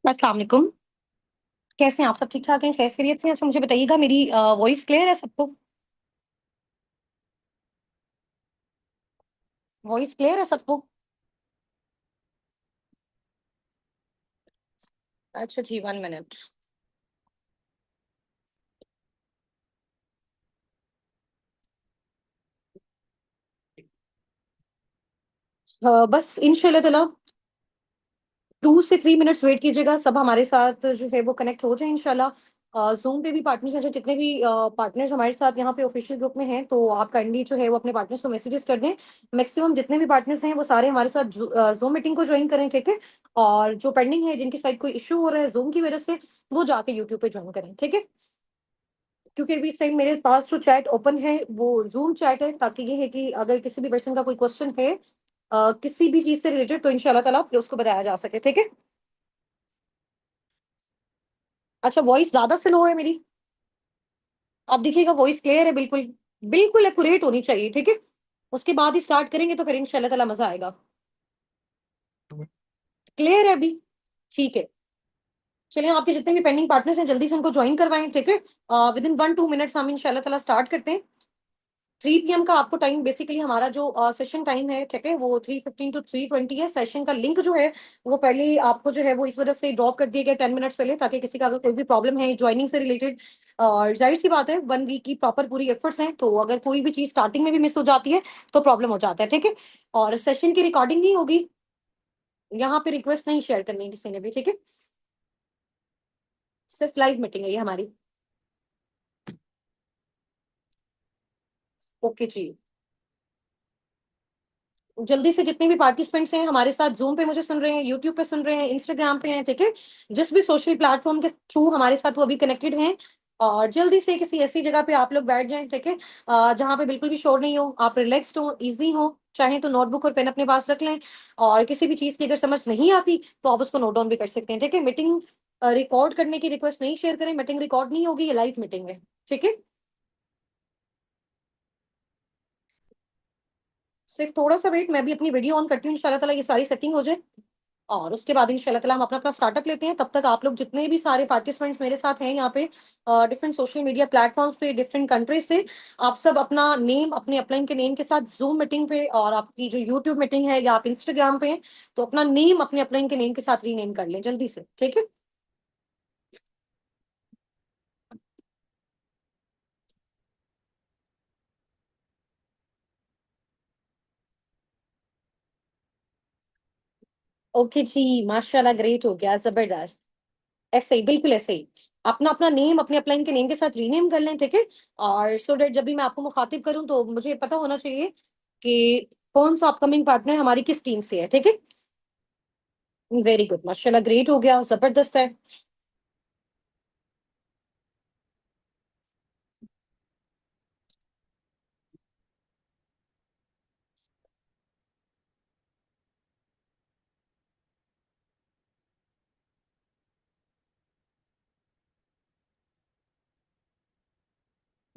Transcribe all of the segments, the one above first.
अस्सलाम वालेकुम। कैसे हैं आप? सब ठीक-ठाक हैं? खैर-खैरियत से हैं? अच्छा मुझे बताइएगा मेरी वॉइस क्लियर है सबको? वॉइस क्लियर है सबको? अच्छा जी, 1 मिनट। बस इंशाल्लाह ताला 2 से 3 मिनट्स वेट कीजिएगा, सब हमारे साथ जो है वो कनेक्ट हो जाए इंशाल्लाह। ज़ूम पे भी पार्टनर्स हैं, जो जितने भी पार्टनर्स हमारे साथ यहाँ पे ऑफिशियल ग्रुप में हैं, तो आप काइंडली जो है वो अपने पार्टनर्स को मैसेजेस कर दें। मैक्सिमम जितने भी पार्टनर्स हैं, वो सारे हमारे साथ ज़ूम मीटिंग को जॉइन करें, ठीक है? और जो पेंडिंग है, जिनकी साइड कोई इश्यू हो रहा है ज़ूम की वजह से, वो जाके यूट्यूब पे जॉइन करें, ठीक है? क्योंकि अभी इस टाइम मेरे पास जो चैट ओपन है वो ज़ूम चैट है, ताकि ये है कि अगर किसी भी पर्सन का कोई क्वेश्चन है किसी भी चीज़ से रिलेटेड, तो इंशाल्लाह ताला फिर उसको बताया जा सके, ठीक है? अच्छा, वॉइस ज़्यादा स्लो है मेरी? आप देखिएगा वॉइस क्लियर है बिल्कुल, बिल्कुल एक्यूरेट होनी चाहिए, ठीक है? उसके बाद ही स्टार्ट करेंगे तो फिर इंशाल्लाह ताला मज़ा आएगा। क्लियर है अभी? ठीक है। चलिए, आपके जितने भी पेंडिंग पार्टनर्स हैं जल्दी से उनको जॉइन करवाएँ, ठीक है? विदिन 1-2 मिनट्स हम इंशाल्लाह ताला स्टार्ट करते हैं। 3 पीएम का आपको टाइम, बेसिकली हमारा जो सेशन टाइम है, ठीक है? वो 3:15 टू 3:20 है। सेशन का लिंक जो है, वो पहले ही आपको जो है वो इस वजह से ड्रॉप कर दिया गया 10 मिनट्स पहले, ताकि किसी का अगर कोई भी प्रॉब्लम है जॉइनिंग से रिलेटेड, और ज़ाहिर-सी बात है 1 वीक की प्रॉपर पूरी एफर्ट्स हैं, तो अगर कोई भी चीज़ स्टार्टिंग में भी मिस हो जाती है, तो प्रॉब्लम हो जाता है, ठीक है? और सेशन की रिकॉर्डिंग नहीं होगी, यहाँ पे रिक्वेस्ट नहीं शेयर करनी है किसी ने भी, ठीक है? सिर्फ लाइव मीटिंग है ये हमारी। ओके जी। जल्दी से जितने भी पार्टिसिपेंट्स हैं हमारे साथ ज़ूम पे मुझे सुन रहे हैं, यूट्यूब पे सुन रहे हैं, इंस्टाग्राम पे हैं, ठीक है? जिस भी सोशल प्लेटफ़ॉर्म के थ्रू हमारे साथ वो अभी कनेक्टेड हैं, और जल्दी से किसी ऐसी जगह पे आप लोग बैठ जाएँ, ठीक है? जहाँ पे बिल्कुल भी शोर नहीं हो, आप रिलैक्स्ड हो, ईज़ी हो, चाहें तो नोटबुक और पेन अपने पास रख लें, और किसी भी चीज़ की अगर समझ नहीं आती, तो आप उसको नोट डाउन भी कर सकते हैं, ठीक है? मीटिंग रिकॉर्ड करने की रिक्वेस्ट नहीं शेयर करें, मीटिंग रिकॉर्ड नहीं होगी, ये लाइव मीटिंग है, ठीक है? सिर्फ थोड़ा-सा वेट, मैं भी अपनी वीडियो ऑन करती हूँ, इंशाल्लाह ताला ये सारी सेटिंग हो जाए। और उसके बाद इंशाल्लाह ताला हम अपना-अपना स्टार्टअप लेते हैं। तब तक आप लोग जितने भी सारे पार्टिसिपेंट्स मेरे साथ हैं यहाँ पे, डिफरेंट सोशल मीडिया प्लेटफ़ॉर्म्स पे, डिफरेंट कंट्रीज़ से, आप सब अपना नेम अपने अपलाइन के नेम के साथ ज़ूम मीटिंग पे, और आपकी जो यूट्यूब मीटिंग है या आप इंस्टाग्राम पे हैं, तो अपना नेम अपने अपलाइन के नेम के साथ रीनेम कर लें जल्दी से, ठीक है? ओके जी, माशाल्लाह ग्रेट हो गया, ज़बरदस्त। ऐसे ही, बिल्कुल ऐसे ही। अपना-अपना नेम अपने अपलाइन के नेम के साथ रीनेम कर लें, ठीक है? और सो दैट जब भी मैं आपको मुखातिब करूँ, तो मुझे पता होना चाहिए कि कौन-सा अपकमिंग पार्टनर हमारी किस टीम से है, ठीक है? वेरी गुड, माशाल्लाह ग्रेट हो गया, ज़बरदस्त है।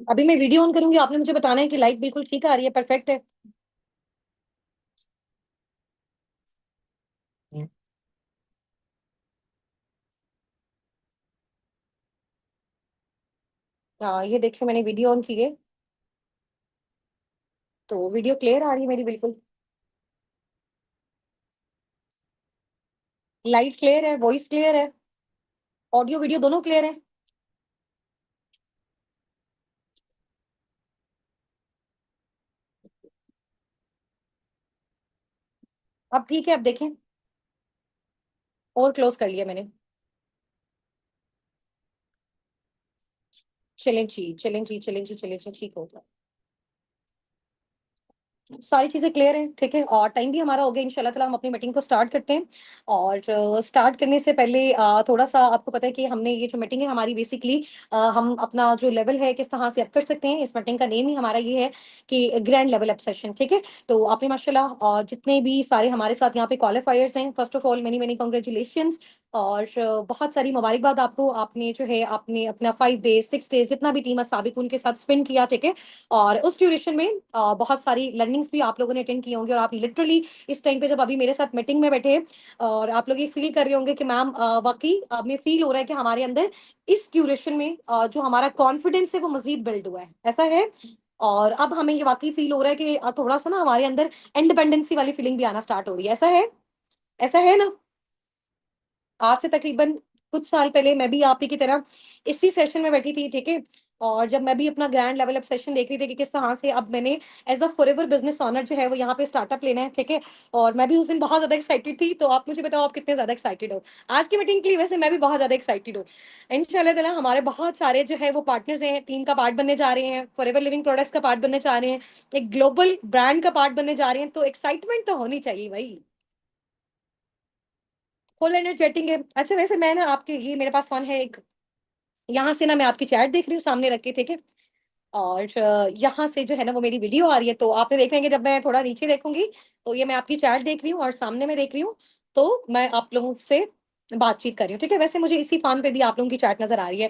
अभी मैं वीडियो ऑन करूँगी, आपने मुझे बताना है कि लाइट बिल्कुल ठीक आ रही है, परफेक्ट है। ये देखिए मैंने वीडियो ऑन की है, तो वीडियो क्लियर आ रही है मेरी बिल्कुल। लाइट क्लियर है, वॉइस क्लियर है, ऑडियो वीडियो दोनों क्लियर है। अब ठीक है, अब देखें, और क्लोज़ कर लिया मैंने। चलें जी, चलें जी, चलें जी, चलें जी, ठीक हो गया। सारी चीज़ें क्लियर हैं, ठीक है? और टाइम भी हमारा हो गया, इंशाल्लाह ताला हम अपनी मीटिंग को स्टार्ट करते हैं। और स्टार्ट करने से पहले थोड़ा-सा आपको पता है कि हमने ये जो मीटिंग है हमारी, बेसिकली हम अपना जो लेवल है किस तरह से अप कर सकते हैं, इस मीटिंग का नेम ही हमारा ये है कि ग्रैंड लेवल अप सेशन, ठीक है? तो आपने माशाल्लाह जितने भी सारे हमारे साथ यहाँ पे क्वालिफायर्स हैं, first of all many many congratulations. और बहुत सारी मुबारकबाद आपको। आपने जो है आपने अपना 5 डेज 6 डेज जितना भी टीम साबिक उनके साथ स्पेंड किया, ठीक है। और उस ड्यूरेशन में बहुत सारी लर्निंग्स भी आप लोगों ने अटेंड की होंगी, और आप लिटरली इस टाइम पे जब अभी मेरे साथ मीटिंग में बैठे और आप लोग ये फील कर रहे होंगे कि मैम वाकई में फील हो रहा है कि हमारे अंदर इस ड्यूरेशन में जो हमारा कॉन्फिडेंस है वो मजीद बिल्ड हुआ है, ऐसा है। और अब हमें ये वाकई फील हो रहा है कि थोड़ा सा ना हमारे अंदर इंडिपेंडेंसी वाली फीलिंग भी आना स्टार्ट हो रही है, ऐसा है। ऐसा है ना। आज से तकरीबन कुछ साल पहले मैं भी आप ही की तरह इसी सेशन में बैठी थी, ठीक है। और जब मैं भी अपना ग्रैंड लेवल अप सेशन देख रही थी कि किस तरह से अब मैंने as a forever business owner जो है वो यहाँ पे स्टार्टअप लेना है, ठीक है। और मैं भी उस दिन बहुत ज्यादा एक्साइटेड थी, तो आप मुझे बताओ आप कितने ज्यादा एक्साइटेड हो आज की मीटिंग के लिए। वैसे मैं भी बहुत ज्यादा एक्साइटेड हूँ। इंशाल्लाह ताला हमारे बहुत सारे जो है वो पार्टनर्स हैं, टीम का पार्ट बनने जा रहे हैं, फॉरएवर लिविंग प्रोडक्ट्स का पार्ट बनने जा रहे हैं, एक ग्लोबल ब्रांड का पार्ट बनने जा रहे हैं, तो एक्साइटमेंट तो होनी चाहिए भाई। फुल एनर्जेटिक है। अच्छा वैसे मैं ना आपके ये मेरे पास फोन है एक, यहाँ से ना मैं आपकी चैट देख रही हूँ सामने रख के, ठीक है। और यहाँ से जो है ना वो मेरी वीडियो आ रही है, तो आपने देखेंगे जब मैं थोड़ा नीचे देखूंगी तो ये मैं आपकी चैट देख रही हूँ और सामने मैं देख रही हूँ, तो मैं आप लोगों से बातचीत कर रही हूँ, ठीक है। वैसे मुझे इसी फोन पे भी आप लोगों की चैट नजर आ रही है।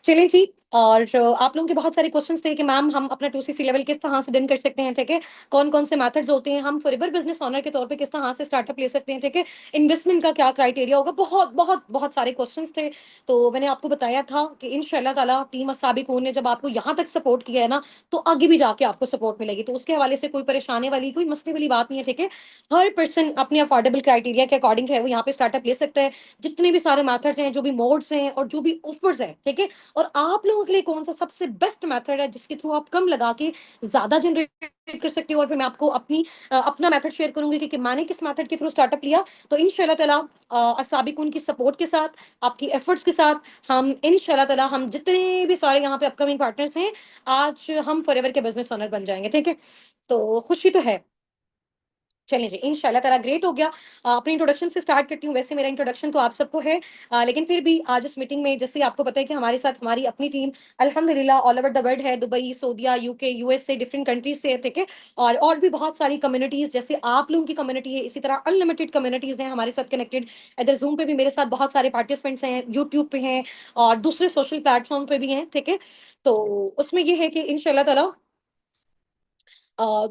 चलिए जी। और आप लोगों के बहुत सारे क्वेश्चंस थे कि मैम हम अपना 2CC लेवल किस तरह से डन कर सकते हैं, ठीक है। कौन कौन से मेथड्स होते हैं, हम फॉरएवर बिजनेस ऑनर के तौर पे किस तरह से स्टार्टअप ले सकते हैं, ठीक है। इन्वेस्टमेंट का क्या क्राइटेरिया होगा, बहुत बहुत बहुत सारे क्वेश्चंस थे। तो मैंने आपको बताया था कि इंशाल्लाह ताला टीम साबिकून ने जब आपको यहाँ तक सपोर्ट किया है ना, तो आगे भी जाके आपको सपोर्ट मिलेगी, तो उसके हवाले से कोई परेशानी वाली कोई मसले वाली बात नहीं है, ठीक है। हर पर्सन अपने अफोर्डेबल क्राइटेरिया के अकॉर्डिंग जो है वो यहाँ पे स्टार्टअप ले सकता है। जितने भी सारे मेथड्स हैं, जो भी मोड्स हैं और जो भी ऑफर्स हैं, ठीक है। और आप लोगों के लिए कौन सा सबसे बेस्ट मेथड है जिसके थ्रू आप कम लगा के ज्यादा जनरेट कर सकते हो, और फिर मैं आपको अपना मेथड शेयर करूंगी कि मैंने किस मेथड के थ्रू स्टार्टअप लिया। तो इंशाल्लाह ताला असाबिकुन की सपोर्ट के साथ, आपकी एफर्ट्स के साथ, हम इंशाल्लाह ताला हम जितने भी सारे यहाँ पे अपकमिंग पार्टनर्स हैं, आज हम फॉरएवर के बिजनेस ओनर बन जाएंगे, ठीक है। तो खुशी तो है। चलिए जी, इंशाल्लाह ताला ग्रेट हो गया। अपनी इंट्रोडक्शन से स्टार्ट करती हूँ। वैसे मेरा इंट्रोडक्शन तो आप सबको है, लेकिन फिर भी आज इस मीटिंग में जैसे आपको पता है कि हमारे साथ हमारी अपनी टीम अल्हम्दुलिल्लाह ऑल ओवर द वर्ल्ड है, दुबई, सऊदीया, यूके, यूएस से, डिफरेंट कंट्रीज से, ठीक है। और भी बहुत सारी कम्युनिटीज जैसे आप लोगों की कम्युनिटी है, इसी तरह अनलिमिटेड कम्युनिटीज हैं हमारे साथ कनेक्टेड। इधर जूम पे भी मेरे साथ बहुत सारे पार्टिसिपेंट्स हैं, यूट्यूब पे हैं और दूसरे सोशल प्लेटफॉर्म पे भी हैं, ठीक है। तो उसमें ये है कि इंशाल्लाह ताला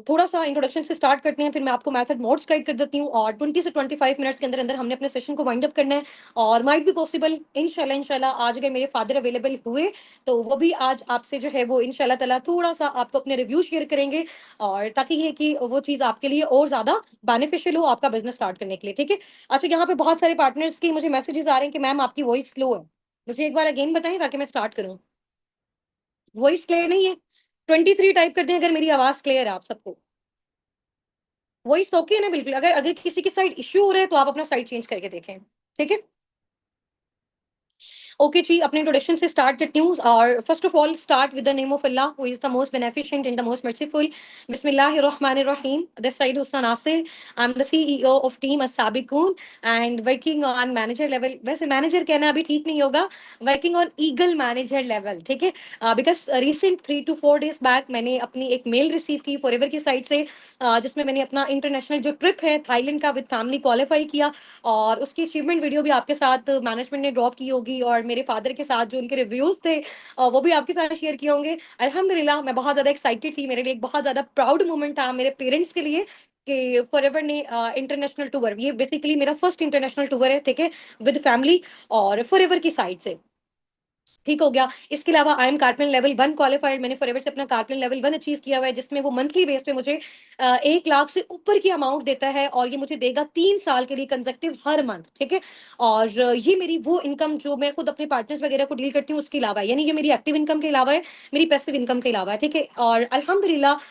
थोड़ा सा इंट्रोडक्शन से स्टार्ट करते हैं, फिर मैं आपको मेथड मोड्स गाइड कर देती हूँ, और 20 से 25 मिनट्स के अंदर अंदर हमने अपने सेशन को वाइंड अप करना है। और माइट भी पॉसिबल इंशाल्लाह इंशाल्लाह आज अगर मेरे फादर अवेलेबल हुए तो वो भी आज आपसे जो है वो इंशाल्लाह ताला थोड़ा सा आपको अपने रिव्यू शेयर करेंगे, और ताकि ये कि वो चीज़ आपके लिए और ज़्यादा बेनिफिशियल हो आपका बिजनेस स्टार्ट करने के लिए, ठीक है। अच्छा यहाँ पे बहुत सारे पार्टनर्स की मुझे मैसेजेस आ रहे हैं कि मैम आपकी वॉइस स्लो है। मुझे एक बार अगेन बताएं ताकि मैं स्टार्ट करूँ। वॉइस क्लियर नहीं है। 23 टाइप कर दें अगर मेरी आवाज़ क्लियर है आप सबको। वॉइस ओके है ना बिल्कुल। अगर अगर किसी की साइड इश्यू हो रहा है तो आप अपना साइड चेंज करके देखें, ठीक है। ओके जी, अपने इंट्रोडक्शन से स्टार्ट करती हूँ। और first of all start with the name of Allah who is the most beneficent and the most merciful. बिस्मिल्लाहिर्रहमानिर्रहीम। This side Husna Nasir. I am the CEO of team Assabiqoon and working on manager level. वैसे manager कहना अभी ठीक नहीं होगा, working on eagle manager level, ठीक है। Because recent 3 to 4 days back मैंने अपनी एक मेल रिसीव की फॉरएवर की साइड से, जिसमें मैंने अपना इंटरनेशनल जो ट्रिप है थाईलैंड का विद फैमिली क्वालिफाई किया, और उसकी अचीवमेंट वीडियो भी आपके साथ मैनेजमेंट ने ड्रॉप की होगी, और मेरे फादर के साथ जो उनके रिव्यूज थे वो भी आपके साथ शेयर किए होंगे। अल्हम्दुलिल्लाह मैं बहुत ज्यादा एक्साइटेड थी, मेरे लिए एक बहुत ज्यादा प्राउड मोमेंट था मेरे पेरेंट्स के लिए कि फॉरएवर ने इंटरनेशनल टूर, ये बेसिकली मेरा फर्स्ट इंटरनेशनल टूर है, ठीक है, विद फैमिली और फॉरएवर की साइड से। ठीक हो गया। इसके अलावा आई एम कार्पन लेवल 1 क्वालिफाइड। मैंने फॉरएवर से अपना कार्पन लेवल 1 अचीव किया हुआ है, जिसमें वो मंथली बेस पे मुझे 1 लाख से ऊपर की अमाउंट देता है, और ये मुझे देगा 3 साल के लिए कंसेक्टिव हर मंथ, ठीक है। और ये मेरी वो इनकम जो मैं खुद अपने पार्टनर्स वगैरह को डील करती हूँ उसके अलावा है, यानी ये मेरी एक्टिव इनकम के अलावा है, मेरी पैसिव इनकम के अलावा है, ठीक है। और अल्हम्दुलिल्लाह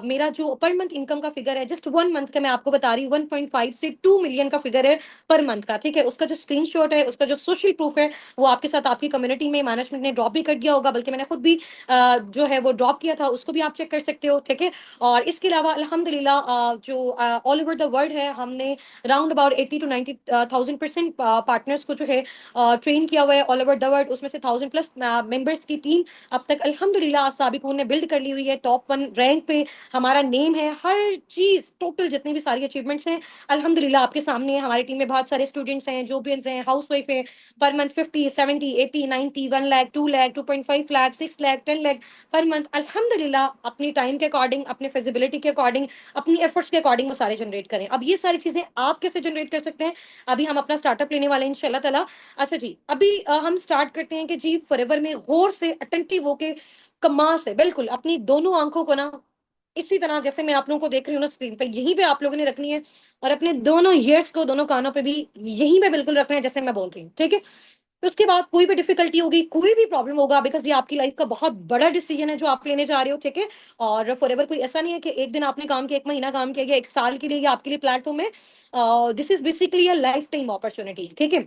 मेरा जो पर मंथ इनकम का फिगर है जस्ट 1 मंथ का, मैं आपको बता रही हूँ 1.5 से 2 मिलियन का फिगर है पर मंथ का, ठीक है। उसका जो स्क्रीनशॉट है, उसका जो सोशल प्रूफ है, वो आपके साथ आपकी कम्युनिटी में मैनेजमेंट ने ड्रॉप भी कर दिया होगा, बल्कि मैंने खुद भी जो है वो ड्रॉप किया था, उसको भी आप चेक कर सकते हो, ठीक है। और इसके अलावा अल्हम्दुलिल्लाह जो ऑल ओवर द वर्ल्ड है, हमने round about 80 to 90 thousand partners को जो है ट्रेन किया हुआ है ऑल ओवर द वर्ल्ड, उसमें से 1000+ मेंबर्स की टीम अब तक अल्हम्दुलिल्लाह साबिकून ने बिल्ड कर ली हुई है टॉप 1 रैंक पे। में हमारा नेम है, हर चीज़ टोटल जितनी भी सारी अचीवमेंट्स हैं, अल्हम्दुलिल्लाह आपके सामने है। हमारी टीम में बहुत सारे स्टूडेंट्स हैं, जॉबियंस हैं, हाउसवाइफ हैं, per month 50, 70, 80, 90, 1 lakh, 2 lakh, 2.5 lakh, 6 lakh, 10 lakh per month अल्हम्दुलिल्लाह अपनी टाइम के अकॉर्डिंग, अपने फिजिबिलिटी के अकॉर्डिंग, अपनी एफर्ट्स के अकॉर्डिंग वो सारे जनरेट करें। अब ये सारी चीज़ें आप कैसे जनरेट कर सकते हैं? अभी हम अपना स्टार्टअप लेने वाले हैं इंशाल्लाह ताला। अच्छा जी, अभी हम स्टार्ट करते हैं कि जी फॉरएवर में गौर से अटेंटिव होके कमाल से बिल्कुल अपनी दोनों आँखों को ना इसी तरह जैसे मैं आप लोगों को देख रही हूँ ना स्क्रीन पे, यहीं पे आप लोगों ने रखनी है और अपने दोनों ईयर्स को दोनों कानों पे भी यहीं पे बिल्कुल रखना है जैसे मैं बोल रही हूँ, ठीक है? फिर उसके बाद कोई भी डिफिकल्टी होगी, कोई भी प्रॉब्लम होगा बिकॉज़ ये आपकी लाइफ का बहुत बड़ा डिसीजन है जो आप लेने जा रहे हो, ठीक है? और फॉरएवर कोई ऐसा नहीं है कि एक दिन आपने काम किया, 1 महीना काम किया या 1 साल के लिए ये आपके लिए प्लेटफ़ॉर्म है। This is basically a life time opportunity, ठीक है?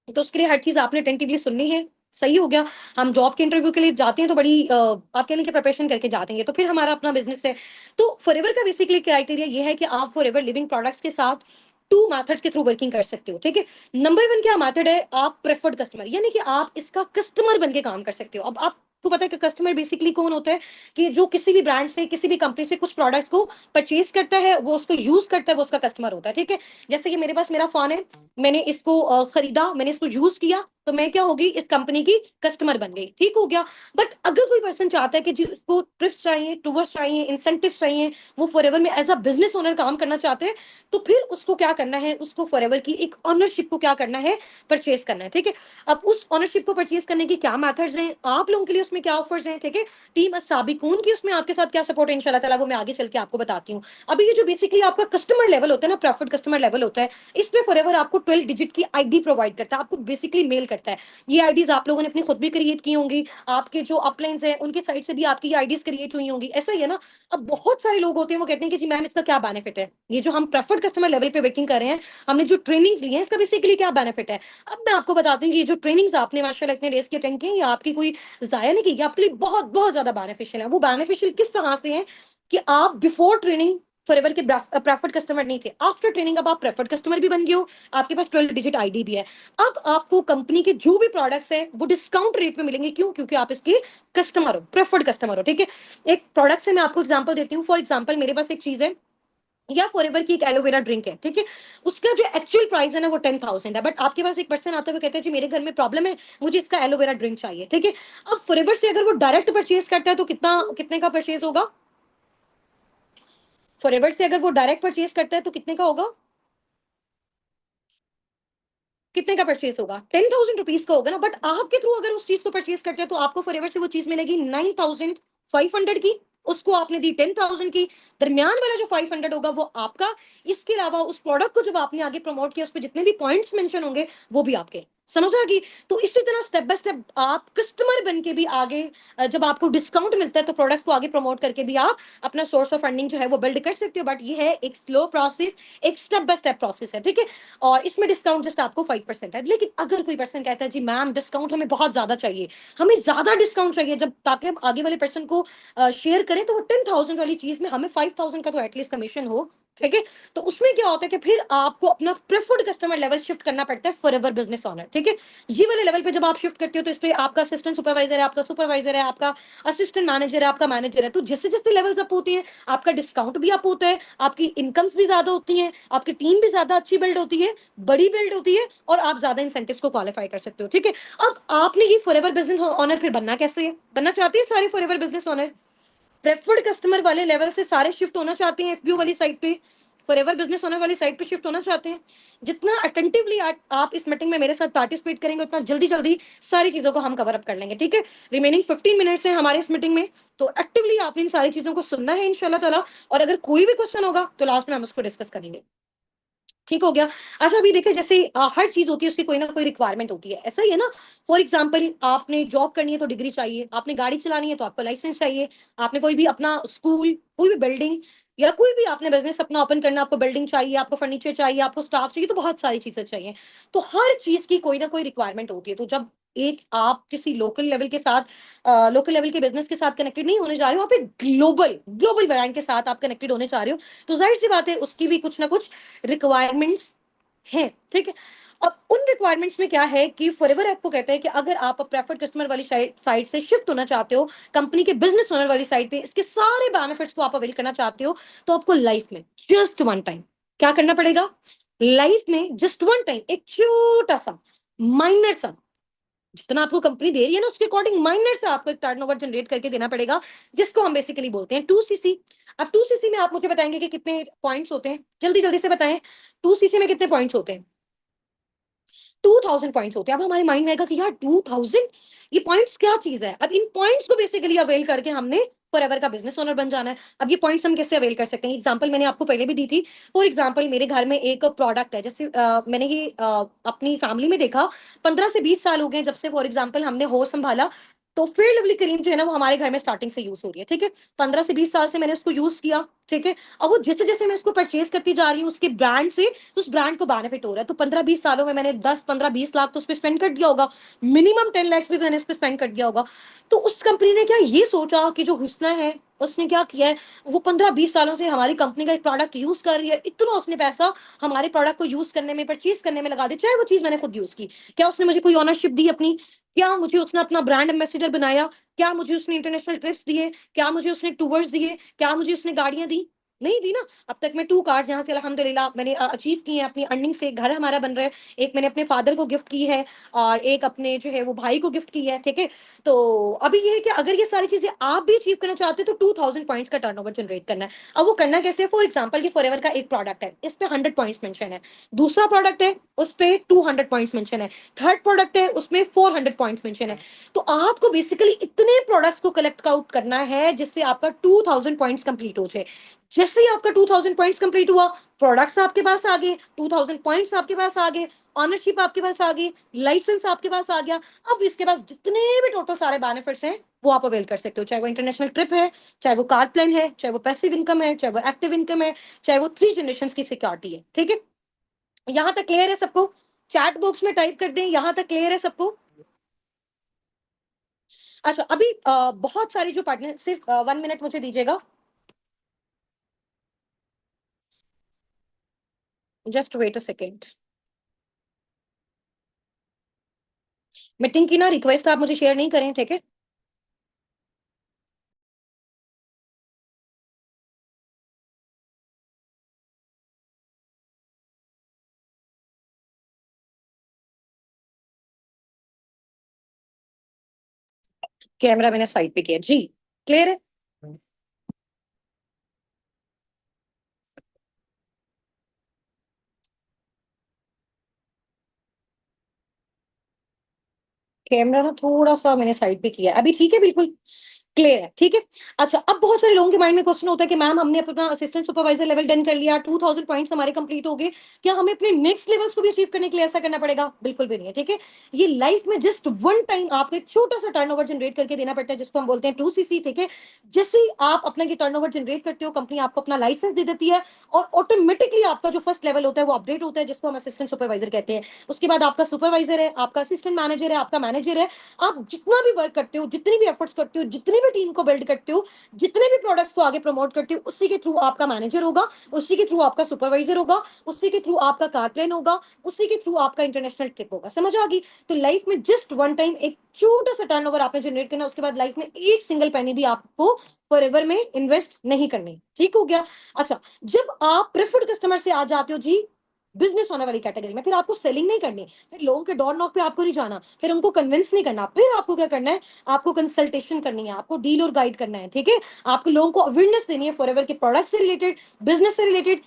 तो उसके लिए हर चीज़ आपने अटेंटिवली सुननी है। सही हो गया। हम जॉब के इंटरव्यू के लिए जाते हैं तो बड़ी आप कह लें कि प्रिपरेशन करके जाते हैं, तो फिर हमारा अपना बिज़नेस है। तो फॉरएवर का बेसिकली क्राइटेरिया ये है कि आप फॉरएवर लिविंग प्रोडक्ट्स के साथ 2 मेथड्स के थ्रू वर्किंग कर सकते हो, ठीक है? नंबर 1 क्या मेथड है, आप प्रेफर्ड कस्टमर यानी कि आप इसका कस्टमर बन के काम कर सकते हो। अब आपको पता है कि कस्टमर बेसिकली कौन होता है? कि जो किसी भी ब्रांड से, किसी भी कंपनी से कुछ प्रोडक्ट्स को परचेज़ करता है, वो उसको यूज़ करता है, वो उसका कस्टमर होता है, ठीक है? जैसे कि मेरे पास मेरा फ़ोन है, मैंने इसको खरीदा, मैंने इसको यूज़ किया, तो मैं क्या हो गई इस कंपनी की कस्टमर बन गई, ठीक हो गया। बट अगर कोई पर्सन चाहता है कि जी उसको ट्रिप्स चाहिए, टूर्स चाहिए, इंसेंटिव्स चाहिए, वो फॉरएवर में एज़ अ बिज़नेस ओनर काम करना चाहते हैं, तो फिर उसको क्या करना है, उसको फॉरएवर की एक ओनरशिप को क्या करना है, परचेज़ करना है, ठीक है? अब उस ओनरशिप को परचेज़ करने की क्या मेथड्स हैं, आप लोगों के लिए उसमें क्या ऑफर्स हैं, ठीक है? टीम अस्साबिकून की उसमें आपके साथ क्या सपोर्ट है इंशाल्लाह ताला वो मैं आगे चल के आपको बताती हूँ। अभी ये जो बेसिकली आपका कस्टमर लेवल होता है ना, प्रेफर्ड कस्टमर लेवल होता है, इसमें फॉरएवर आपको 12 डिजिट की आईडी प्रोवाइड करता है, आपको बेसिकली मेल करता है। ये आईडीज़ आप लोगों ने अपनी खुद भी क्रिएट की होंगी, आपके जो अपलाइन्स हैं, उनकी साइड से भी आपकी ये आईडीज़ क्रिएट हुई होंगी, ऐसा ही है ना? अब बहुत सारे लोग होते हैं, वो कहते हैं कि जी मैम इसका क्या बेनिफिट है? ये जो हम प्रेफर्ड कस्टमर लेवल पे वर्किंग कर रहे हैं, हमने जो ट्रेनिंग्स ली हैं, इसका बेसिकली क्या बेनिफिट है? अब मैं आपको बताती हूँ कि ये जो ट्रेनिंग्स आपने माशाल्लाह इतने डेज़ की अटेंड की हैं, ये आपकी कोई ज़ाया नहीं की, ये आपके लिए बहुत, बहुत ज़्यादा बेनिफिशियल है। वो बेनिफिशियल किस तरह से है कि आप बिफोर ट्रेनिंग फॉरएवर के प्रेफर्ड कस्टमर नहीं थे। आफ्टर ट्रेनिंग अब आप प्रेफर्ड कस्टमर भी बन गए हो, आपके पास 12 डिजिट आईडी भी है। अब आपको कंपनी के जो भी प्रोडक्ट्स हैं, वो डिस्काउंट रेट पे मिलेंगे। क्यों? क्योंकि आप इसके कस्टमर हो, प्रेफर्ड कस्टमर हो, ठीक है? एक प्रोडक्ट से मैं आपको एग्जांपल देती हूँ। फॉर एग्जांपल मेरे पास एक चीज़ है या फॉरएवर की एक एलोवेरा ड्रिंक है, ठीक है? उसका जो एक्चुअल प्राइस है ना वो 10,000 है, बट आपके पास एक पर्सन आता है, वो कहता है जी मेरे घर में प्रॉब्लम है, मुझे इसका एलोवेरा ड्रिंक चाहिए, ठीक है? अब फॉरएवर से अगर वो डायरेक्ट परचेज़ करता है तो कितने का परचेज़ होगा? फॉरएवर से अगर वो डायरेक्ट परचेज़ करता है तो कितने का होगा? कितने का परचेज़ होगा? 10,000 रुपीज़ का होगा ना, बट आपके थ्रू अगर उस चीज़ को परचेज़ करते हैं तो आपको फॉरएवर से वो चीज़ मिलेगी 9,500 की, उसको आपने दी 10,000 की, दरमियान वाला जो 500 होगा वो आपका। इसके अलावा उस प्रोडक्ट को जब आपने आगे प्रमोट किया, उसपे जितने भी पॉइंट्स मेंशन होंगे, वो भी आपके। समझ में आ गई? तो इसी तरह स्टेप बाय स्टेप आप कस्टमर बन के भी आगे जब आपको डिस्काउंट मिलता है तो प्रोडक्ट को आगे प्रमोट करके भी आप अपना सोर्स ऑफ फंडिंग जो है वो बिल्ड कर सकते हो। बट ये है एक स्लो प्रोसेस, एक स्टेप बाय स्टेप प्रोसेस है, ठीक है? और इसमें डिस्काउंट जस्ट आपको 5% है। लेकिन अगर कोई पर्सन कहता है जी मैम डिस्काउंट हमें बहुत ज्यादा चाहिए, हमें ज्यादा डिस्काउंट चाहिए, जब ताकि हम आगे वाले पर्सन को शेयर करें, तो वो 10,000 वाली चीज में हमें 5,000 का तो एटलीस्ट कमीशन हो, ठीक है? तो उसमें क्या होता है कि फिर आपको अपना प्रेफर्ड कस्टमर लेवल शिफ्ट करना पड़ता है फॉरएवर बिजनेस ओनर, ठीक है? ये वाले लेवल पे जब आप शिफ्ट करते हो तो इस पे आपका असिस्टेंट सुपरवाइजर है, आपका सुपरवाइजर है, आपका असिस्टेंट मैनेजर है, आपका मैनेजर है। तो जैसे जैसे लेवल्स अप होती हैं, आपका डिस्काउंट भी अप होता है, आपकी इनकम्स भी ज्यादा होती हैं, आपकी टीम भी ज्यादा अच्छी बिल्ड होती है, बड़ी बिल्ड होती है, और आप ज्यादा इंसेंटिव्स को क्वालिफाई कर सकते हो, ठीक है? अब आपने ये फॉरएवर बिजनेस ओनर फिर बनना कैसे है? बनना चाहते हैं सारे forever business owner? Preferred customer वाले लेवल से सारे शिफ्ट होना चाहते हैं एफबीओ वाली साइड पे, फॉरएवर बिजनेस ओनर वाली साइड पे शिफ्ट होना चाहते हैं? जितना अटेंटिवली आप इस मीटिंग में मेरे साथ पार्टिसिपेट करेंगे, उतना जल्दी जल्दी सारी चीजों को हम कवर अप कर लेंगे, ठीक है? रिमेनिंग 15 मिनट्स है हमारे इस मीटिंग में, तो एक्टिवली आपने इन सारी चीजों को सुनना है इंशाल्लाह ताला। और अगर कोई भी क्वेश्चन होगा तो लास्ट में हम उसको डिस्कस करेंगे। ठीक हो गया। अच्छा अभी देखिए जैसे हर चीज़ होती है उसकी कोई ना कोई रिक्वायरमेंट होती है। ऐसा ही है ना? फॉर एग्ज़ाम्पल आपने जॉब करनी है तो डिग्री चाहिए, आपने गाड़ी चलानी है तो आपको लाइसेंस चाहिए, आपने कोई भी अपना स्कूल, कोई भी बिल्डिंग या कोई भी आपने बिज़नेस अपना ओपन करना है, आपको बिल्डिंग चाहिए, आपको फर्नीचर चाहिए, आपको स्टाफ चाहिए, तो बहुत सारी चीज़ें चाहिए। तो हर चीज़ की कोई ना कोई रिक्वायरमेंट होती है। तो जब एक आप किसी लोकल लेवल के साथ लोकल लेवल के बिज़नेस के साथ कनेक्टेड नहीं होने जा रहे हो, आप एक ग्लोबल ब्रांड के साथ आप कनेक्टेड होने जा रहे हो, तो ज़ाहिर-सी बात है उसकी भी कुछ ना कुछ रिक्वायरमेंट्स हैं, ठीक है? अब उन रिक्वायरमेंट्स में क्या है कि फॉरएवर आपको कहता है कि अगर आप प्रेफर्ड कस्टमर वाली साइड से शिफ्ट होना चाहते हो कंपनी के बिजनेस ओनर वाली साइड पे, इसके सारे बेनिफिट्स को आप अवेल करना चाहते हो, तो आपको लाइफ में जस्ट वन टाइम क्या करना पड़ेगा? लाइफ में जस्ट वन टाइम एक छोटा सा माइनर सा, जितना आपको कंपनी दे रही है ना उसके अकॉर्डिंग माइनर सा आपको एक टर्नओवर जनरेट करके देना पड़ेगा, जिसको हम बेसिकली बोलते हैं 2cc। अब 2cc में आप मुझे बताएंगे कि कितने पॉइंट्स होते हैं, जल्दी जल्दी से बताएं। 2cc में कितने पॉइंट्स होते हैं? 2000 पॉइंट्स होते हैं। अब हमारे माइंड में आएगा कि यार 2000, ये पॉइंट्स क्या चीज है? अब इन पॉइंट्स को बेसिकली अवेल करके हमने फॉरएवर का बिजनेस ओनर बन जाना है। अब ये पॉइंट्स हम कैसे अवेल कर सकते हैं? एग्जांपल मैंने आपको पहले भी दी थी। फॉर एग्जांपल मेरे घर में एक प्रोडक्ट है, जैसे मैंने ये अपनी फैमिली में देखा, 15 से 20 साल हो गए जब से फॉर एग्जांपल हमने होश संभाला, तो फेयर लवली क्रीम जो है ना वो हमारे घर में स्टार्टिंग से यूज हो रही है, ठीक है। 15 से 20 साल से मैंने उसको यूज किया, ठीक है। अब वो जैसे जैसे मैं इसको परचेज करती जा रही हूँ उसके ब्रांड से, तो उस ब्रांड को बेनिफिट हो रहा है। तो 15-20 सालों में मैंने 10-15-20 लाख तो उस पर स्पेंड कर दिया होगा, मिनिमम 10 लाख भी मैंने इस पर स्पेंड कर दिया होगा। तो उस कंपनी ने क्या ये सोचा कि जो हुस्ना है उसने क्या किया है, वो 15-20 सालों से हमारी कंपनी का एक प्रोडक्ट यूज कर रही है, इतना उसने पैसा हमारे प्रोडक्ट को यूज करने में, परचेज करने में लगा दिया, चाहे वो चीज मैंने खुद यूज की। क्या उसने मुझे कोई ऑनरशिप दी अपनी? क्या मुझे उसने अपना ब्रांड एम्बेसडर बनाया? क्या मुझे उसने इंटरनेशनल ट्रिप्स दिए? क्या मुझे उसने टूर्स दिए? क्या मुझे उसने गाड़ियां दी? नहीं दी ना। अब तक मैं 2 कार्स यहाँ से अल्हम्दुलिल्लाह मैंने अचीव की हैं अपनी अर्निंग से, घर हमारा बन रहा है। एक मैंने अपने फादर को गिफ्ट की है और एक अपने जो है वो भाई को गिफ्ट की है, ठीक है। तो अभी ये है कि अगर ये सारी चीजें आप भी अचीव करना चाहते हो तो 2000 पॉइंट्स का टर्नओवर जनरेट करना है। अब वो करना कैसे है? फॉर एग्जाम्पल की फॉरएवर का एक प्रोडक्ट है, इस पे 100 पॉइंट्स मेंशन है। दूसरा प्रोडक्ट है उस पे 200 पॉइंट्स मेंशन है। थर्ड प्रोडक्ट है उसमें 400 पॉइंट्स मेंशन है। तो आपको बेसिकली इतने प्रोडक्ट्स को कलेक्ट आउट करना है जिससे आपका 2000 पॉइंट्स कंप्लीट हो जाए। जैसे ही आपका 2000 पॉइंट्स कंप्लीट हुआ, प्रोडक्ट्स आपके पास आ गए, 2000 पॉइंट्स आपके पास आ गए, ऑनरशिप आपके पास आ गई, लाइसेंस आपके पास आ गया। अब इसके पास जितने भी टोटल सारे बेनिफिट्स हैं वो आप अवेल कर सकते हो, चाहे वो इंटरनेशनल ट्रिप है, चाहे वो कार प्लान है, चाहे वो पैसिव इनकम है, चाहे वो एक्टिव इनकम है, चाहे वो 3 जनरेशन की सिक्योरिटी है, ठीक है। यहां तक क्लियर है सबको? चैट बॉक्स में टाइप कर दें, यहां तक क्लियर है सबको? अच्छा, अभी बहुत सारी जो पार्टनर, सिर्फ 1 मिनट मुझे दीजिएगा, just wait a second. Meeting की ना रिक्वेस्ट आप मुझे शेयर नहीं करें, ठीक है। कैमरा मैंने साइड पे किया जी, क्लियर है? कैमरा ना थोड़ा सा मैंने साइड पे किया है, अभी ठीक है बिल्कुल क्लियर है, ठीक है। अच्छा, अब बहुत सारे लोगों के माइंड में क्वेश्चन होता है कि मैम हमने अपना असिस्टेंट सुपरवाइजर लेवल डन कर लिया, 2000 पॉइंट्स हमारे कंप्लीट हो गए, क्या हमें अपने नेक्स्ट लेवल्स को भी अचीव करने के लिए ऐसा करना पड़ेगा? बिल्कुल भी नहीं है, ठीक है। ये लाइफ में जस्ट वन टाइम आपको एक छोटा सा टर्नओवर जनरेट करके देना पड़ता है, जिसको हम बोलते हैं 2cc, ठीक है। जैसे ही आप अपना ये टर्नओवर जनरेट करते हो, कंपनी आपको अपना लाइसेंस दे देती है और ऑटोमेटिकली आपका जो फर्स्ट लेवल होता है वो अपडेट होता है, जिसको हम असिस्टेंट सुपरवाइजर कहते हैं। उसके बाद आपका सुपरवाइजर है, आपका असिस्टेंट मैनेजर है, आपका मैनेजर है। आप जितना भी वर्क करते हो, जितनी भी एफर्ट्स करते हो, जितनी भी टीम को बिल्ड करते हो, जितने भी प्रोडक्ट्स को आगे प्रमोट करते हो, उसी के थ्रू आपका मैनेजर होगा, उसी के थ्रू आपका सुपरवाइजर होगा, उसी के थ्रू आपका कार प्लान होगा, उसी के थ्रू आपका इंटरनेशनल ट्रिप होगा। समझ आ गई? तो लाइफ में जस्ट वन टाइम एक छोटा सा टर्नओवर आपने जनरेट करना, उसके बाद लाइफ में एक सिंगल पेनी भी आपको फॉरएवर में इन्वेस्ट नहीं करनी, ठीक हो गया। अच्छा, जब आप प्रेफर्ड कस्टमर से आ जाते हो जी बिजनेस होने वाली कैटेगरी में, फिर आपको सेलिंग नहीं करनी, फिर लोगों के डोर नॉक पे आपको नहीं जाना, फिर उनको कन्विंस नहीं करना, फिर आपको क्या करना है? आपको कंसल्टेशन करनी है, आपको डील और गाइड करना है, ठीक है। आपको लोगों को अवेयरनेस देनी है फॉरएवर के प्रोडक्ट से रिलेटेड, बिजनेस से रिलेटेड।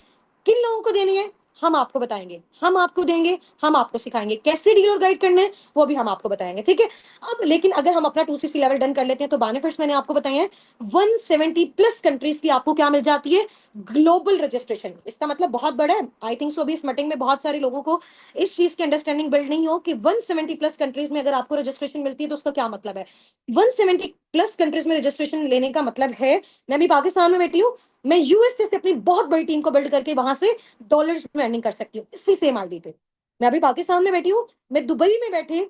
किन लोगों को देनी है? हम आपको बताएंगे, हम आपको देंगे, हम आपको सिखाएंगे कैसे डील और गाइड करना है, वो भी हम आपको बताएंगे, ठीक है। अब लेकिन अगर हम अपना 2cc लेवल डन कर लेते हैं तो बेनिफिट्स मैंने आपको बताए हैं। 170 प्लस कंट्रीज की आपको क्या मिल जाती है? Global registration. इसका मतलब बहुत बड़ा है, आई थिंक सो अभी इस मीटिंग में बहुत सारे लोगों को इस चीज की अंडरस्टैंडिंग बिल्ड नहीं हो कि 170 प्लस कंट्रीज में अगर आपको रजिस्ट्रेशन मिलती है तो उसका क्या मतलब है। 170 प्लस कंट्रीज में रजिस्ट्रेशन लेने का मतलब है, मैं अभी पाकिस्तान में बैठी हूँ, मैं यूएसए से अपनी बहुत बड़ी टीम को बिल्ड करके वहां से डॉलर्स में अर्निंग कर सकती हूँ इसी सेम आईडी पे। मैं अभी पाकिस्तान में बैठी हूँ, मैं दुबई में बैठे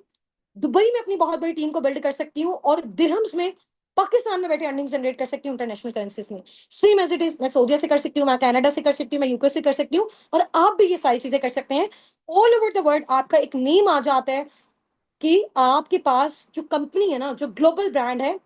दुबई में अपनी बहुत बड़ी टीम को बिल्ड कर सकती हूँ और दिरहम्स में पाकिस्तान में बैठे अर्निंग जनरेट कर सकती हूँ इंटरनेशनल करेंसीज में। सेम एज इट इज मैं सऊदीया से कर सकती हूँ, मैं कनाडा से कर सकती हूँ, मैं यूके से कर सकती हूँ, और आप भी ये सारी चीजें कर सकते हैं। ऑल ओवर द वर्ल्ड आपका एक नेम आ जाता है कि आपके पास जो कंपनी है ना, जो ग्लोबल ब्रांड है,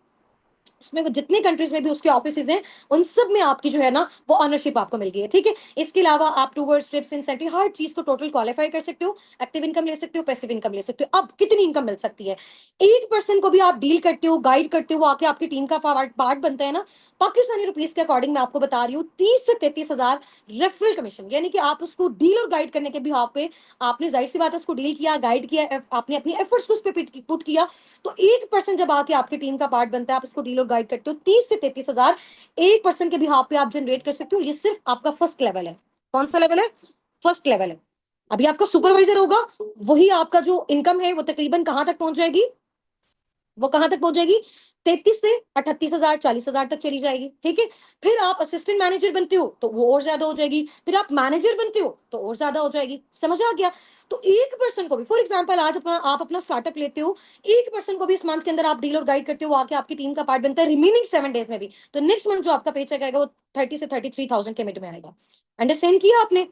उसमें वो जितनी कंट्रीज में भी उसके ऑफिसेज हैं, उन सब में आपकी जो है ना वो ऑनरशिप आपको मिल गई है। ठीक है, इसके अलावा आप टूवर्ड्स ट्रिप्स इंसेंटिव हर चीज को टोटल क्वालिफाई कर सकते हो, एक्टिव इनकम ले सकते हो, पैसिव इनकम ले सकते हो। अब कितनी इनकम मिल सकती है? एक पर्सन को भी आप डील करते हो, गाइड करते हो, वो आके आपकी टीम का पार्ट बनता है ना, पाकिस्तानी रुपीज के अकॉर्डिंग मैं आपको बता रही हूँ 30 से 33 हजार रेफरल कमीशन, यानी कि आप उसको डील और गाइड करने के भी पे आपने जाहिर सी बात है उसको डील किया, गाइड किया, आपने अपनी एफर्ट्स को उस पर पुट किया, तो एक पर्सन जब आके आपकी टीम का पार्ट बनता है, आप उसको डील और गाइड करते हो, 30 से 33 हजार एक पर्सन के भी पे आप जनरेट कर सकते हो। ये सिर्फ आपका फर्स्ट लेवल है। कौन सा लेवल है? फर्स्ट लेवल है। अभी आपका सुपरवाइजर होगा, वही आपका जो इनकम है वो तकरीबन कहां तक पहुंच जाएगी? वो कहां तक पहुंच जाएगी? 33 से 38 हजार, 40 हजार तक चली जाएगी। ठीक है, फिर आप असिस्टेंट मैनेजर बनते हो तो वो और ज्यादा हो जाएगी, फिर आप मैनेजर बनते हो तो और ज्यादा हो जाएगी। समझ आ गया? तो एक पर्सन को भी, फॉर एग्जांपल आज अपना आप अपना स्टार्टअप लेते हो, एक पर्सन को भी इस मंथ के अंदर आप डील और गाइड करते हो, वो आके आपकी टीम का पार्ट बनता है रिमेनिंग 7 डेज में भी, तो नेक्स्ट मंथ जो आपका पे चेक आएगा वो 30 से 33 थाउजेंड के मिड में आएगा। अंडरस्टैंड किया आपने?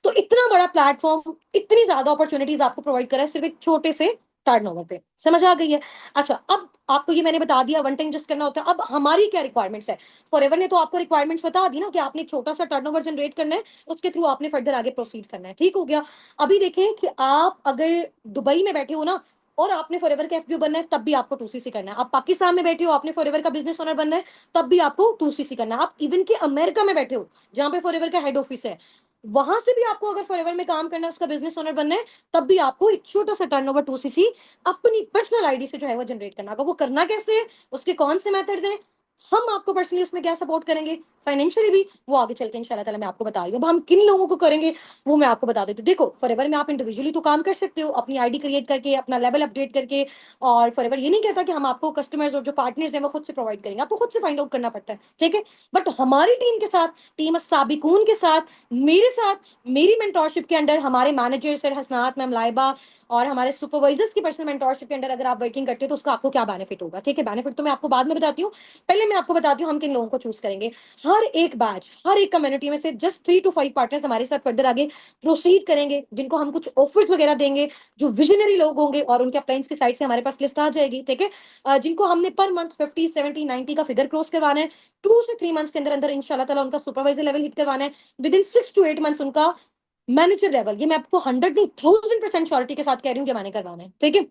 तो इतना बड़ा प्लेटफॉर्म, इतनी ज्यादा अपॉर्चुनिटीज आपको प्रोवाइड करा है सिर्फ एक छोटे से टर्नओवर पे। समझ आ गई है? अच्छा, अब आपको ये मैंने बता दिया वन टाइम जस्ट करना होता है। अब हमारी क्या रिक्वायरमेंट्स है? फॉरएवर ने तो आपको रिक्वायरमेंट्स बता दी ना कि आपने एक छोटा सा टर्नओवर जनरेट करना है, उसके थ्रू आपने फर्दर आगे प्रोसीड करना है। ठीक हो गया? अभी देखें कि आप अगर दुबई में बैठे हो ना और आपने फॉरएवर का एफपीओ बनना है, तब भी आपको 2सीसी करना है। आप पाकिस्तान में बैठे हो, आपने फॉरएवर का बिजनेस ओनर बनना है, तब भी आपको 2सीसी करना है। आप इवन के अमेरिका में बैठे हो जहां पे फॉरएवर का हेड ऑफिस है, वहां से भी आपको अगर फॉरएवर में काम करना है, उसका बिजनेस ओनर बनना है, तब भी आपको एक छोटा सा टर्नओवर 2सीसी अपनी पर्सनल आईडी से जो है वो जनरेट करना होगा। वो करना कैसे है, उसके कौन से मेथड्स हैं, हम आपको पर्सनली उसमें क्या सपोर्ट करेंगे, फाइनेंशियली भी, वो आगे चल के इंशाल्लाह ताला मैं आपको बता रही हूँ। अब हम किन लोगों को करेंगे वो मैं आपको बता देती हूँ। देखो, फॉरएवर में आप इंडिविजुअली तो काम कर सकते हो अपनी आईडी क्रिएट करके, अपना लेवल अपडेट करके, और फॉरएवर ये नहीं कहता कि हम आपको कस्टमर्स और जो पार्टनर्स हैं वो खुद से प्रोवाइड करेंगे, आपको खुद से फाइंड आउट करना पड़ता है। ठीक है, बट हमारी टीम के साथ, टीम साबिकून के साथ, मेरे साथ, मेरी मेंटोरशिप के अंडर, हमारे मैनेजर सर हसनात मैम, लाइबा, और हमारे सुपरवाइजर्स की पर्सनल मेंटोरशिप के अंडर अगर आप वर्किंग करते हो तो उसका आपको क्या बेनिफिट होगा। ठीक है, बेनिफिट तो मैं आपको बाद में बताती हूँ, पहले मैं आपको बताती हूँ हम किन लोगों को चूज करेंगे। हर एक बैच, हर एक कम्युनिटी में से जस्ट 3 to 5 पार्टनर्स हमारे साथ फर्दर आगे प्रोसीड करेंगे, जिनको हम कुछ ऑफर्स वगैरह देंगे, जो विजनरी लोग होंगे, और उनके अप्लायंस की साइड से हमारे पास लिस्ट आ जाएगी। ठीक है, जिनको हमने पर मंथ 50, 70, 90 का फिगर क्रॉस करवाना है, 2 से 3 मंथ्स के अंदर अंदर इंशाल्लाह ताला उनका सुपरवाइजर लेवल हिट करवाना है, विद इन 6 to 8 मंथ्स उनका मैनेजर लेवल, ये मैं आपको 100 नहीं 1000% श्योरिटी के साथ कह रही हूँ कि मैंने करवाना है। ठीक है,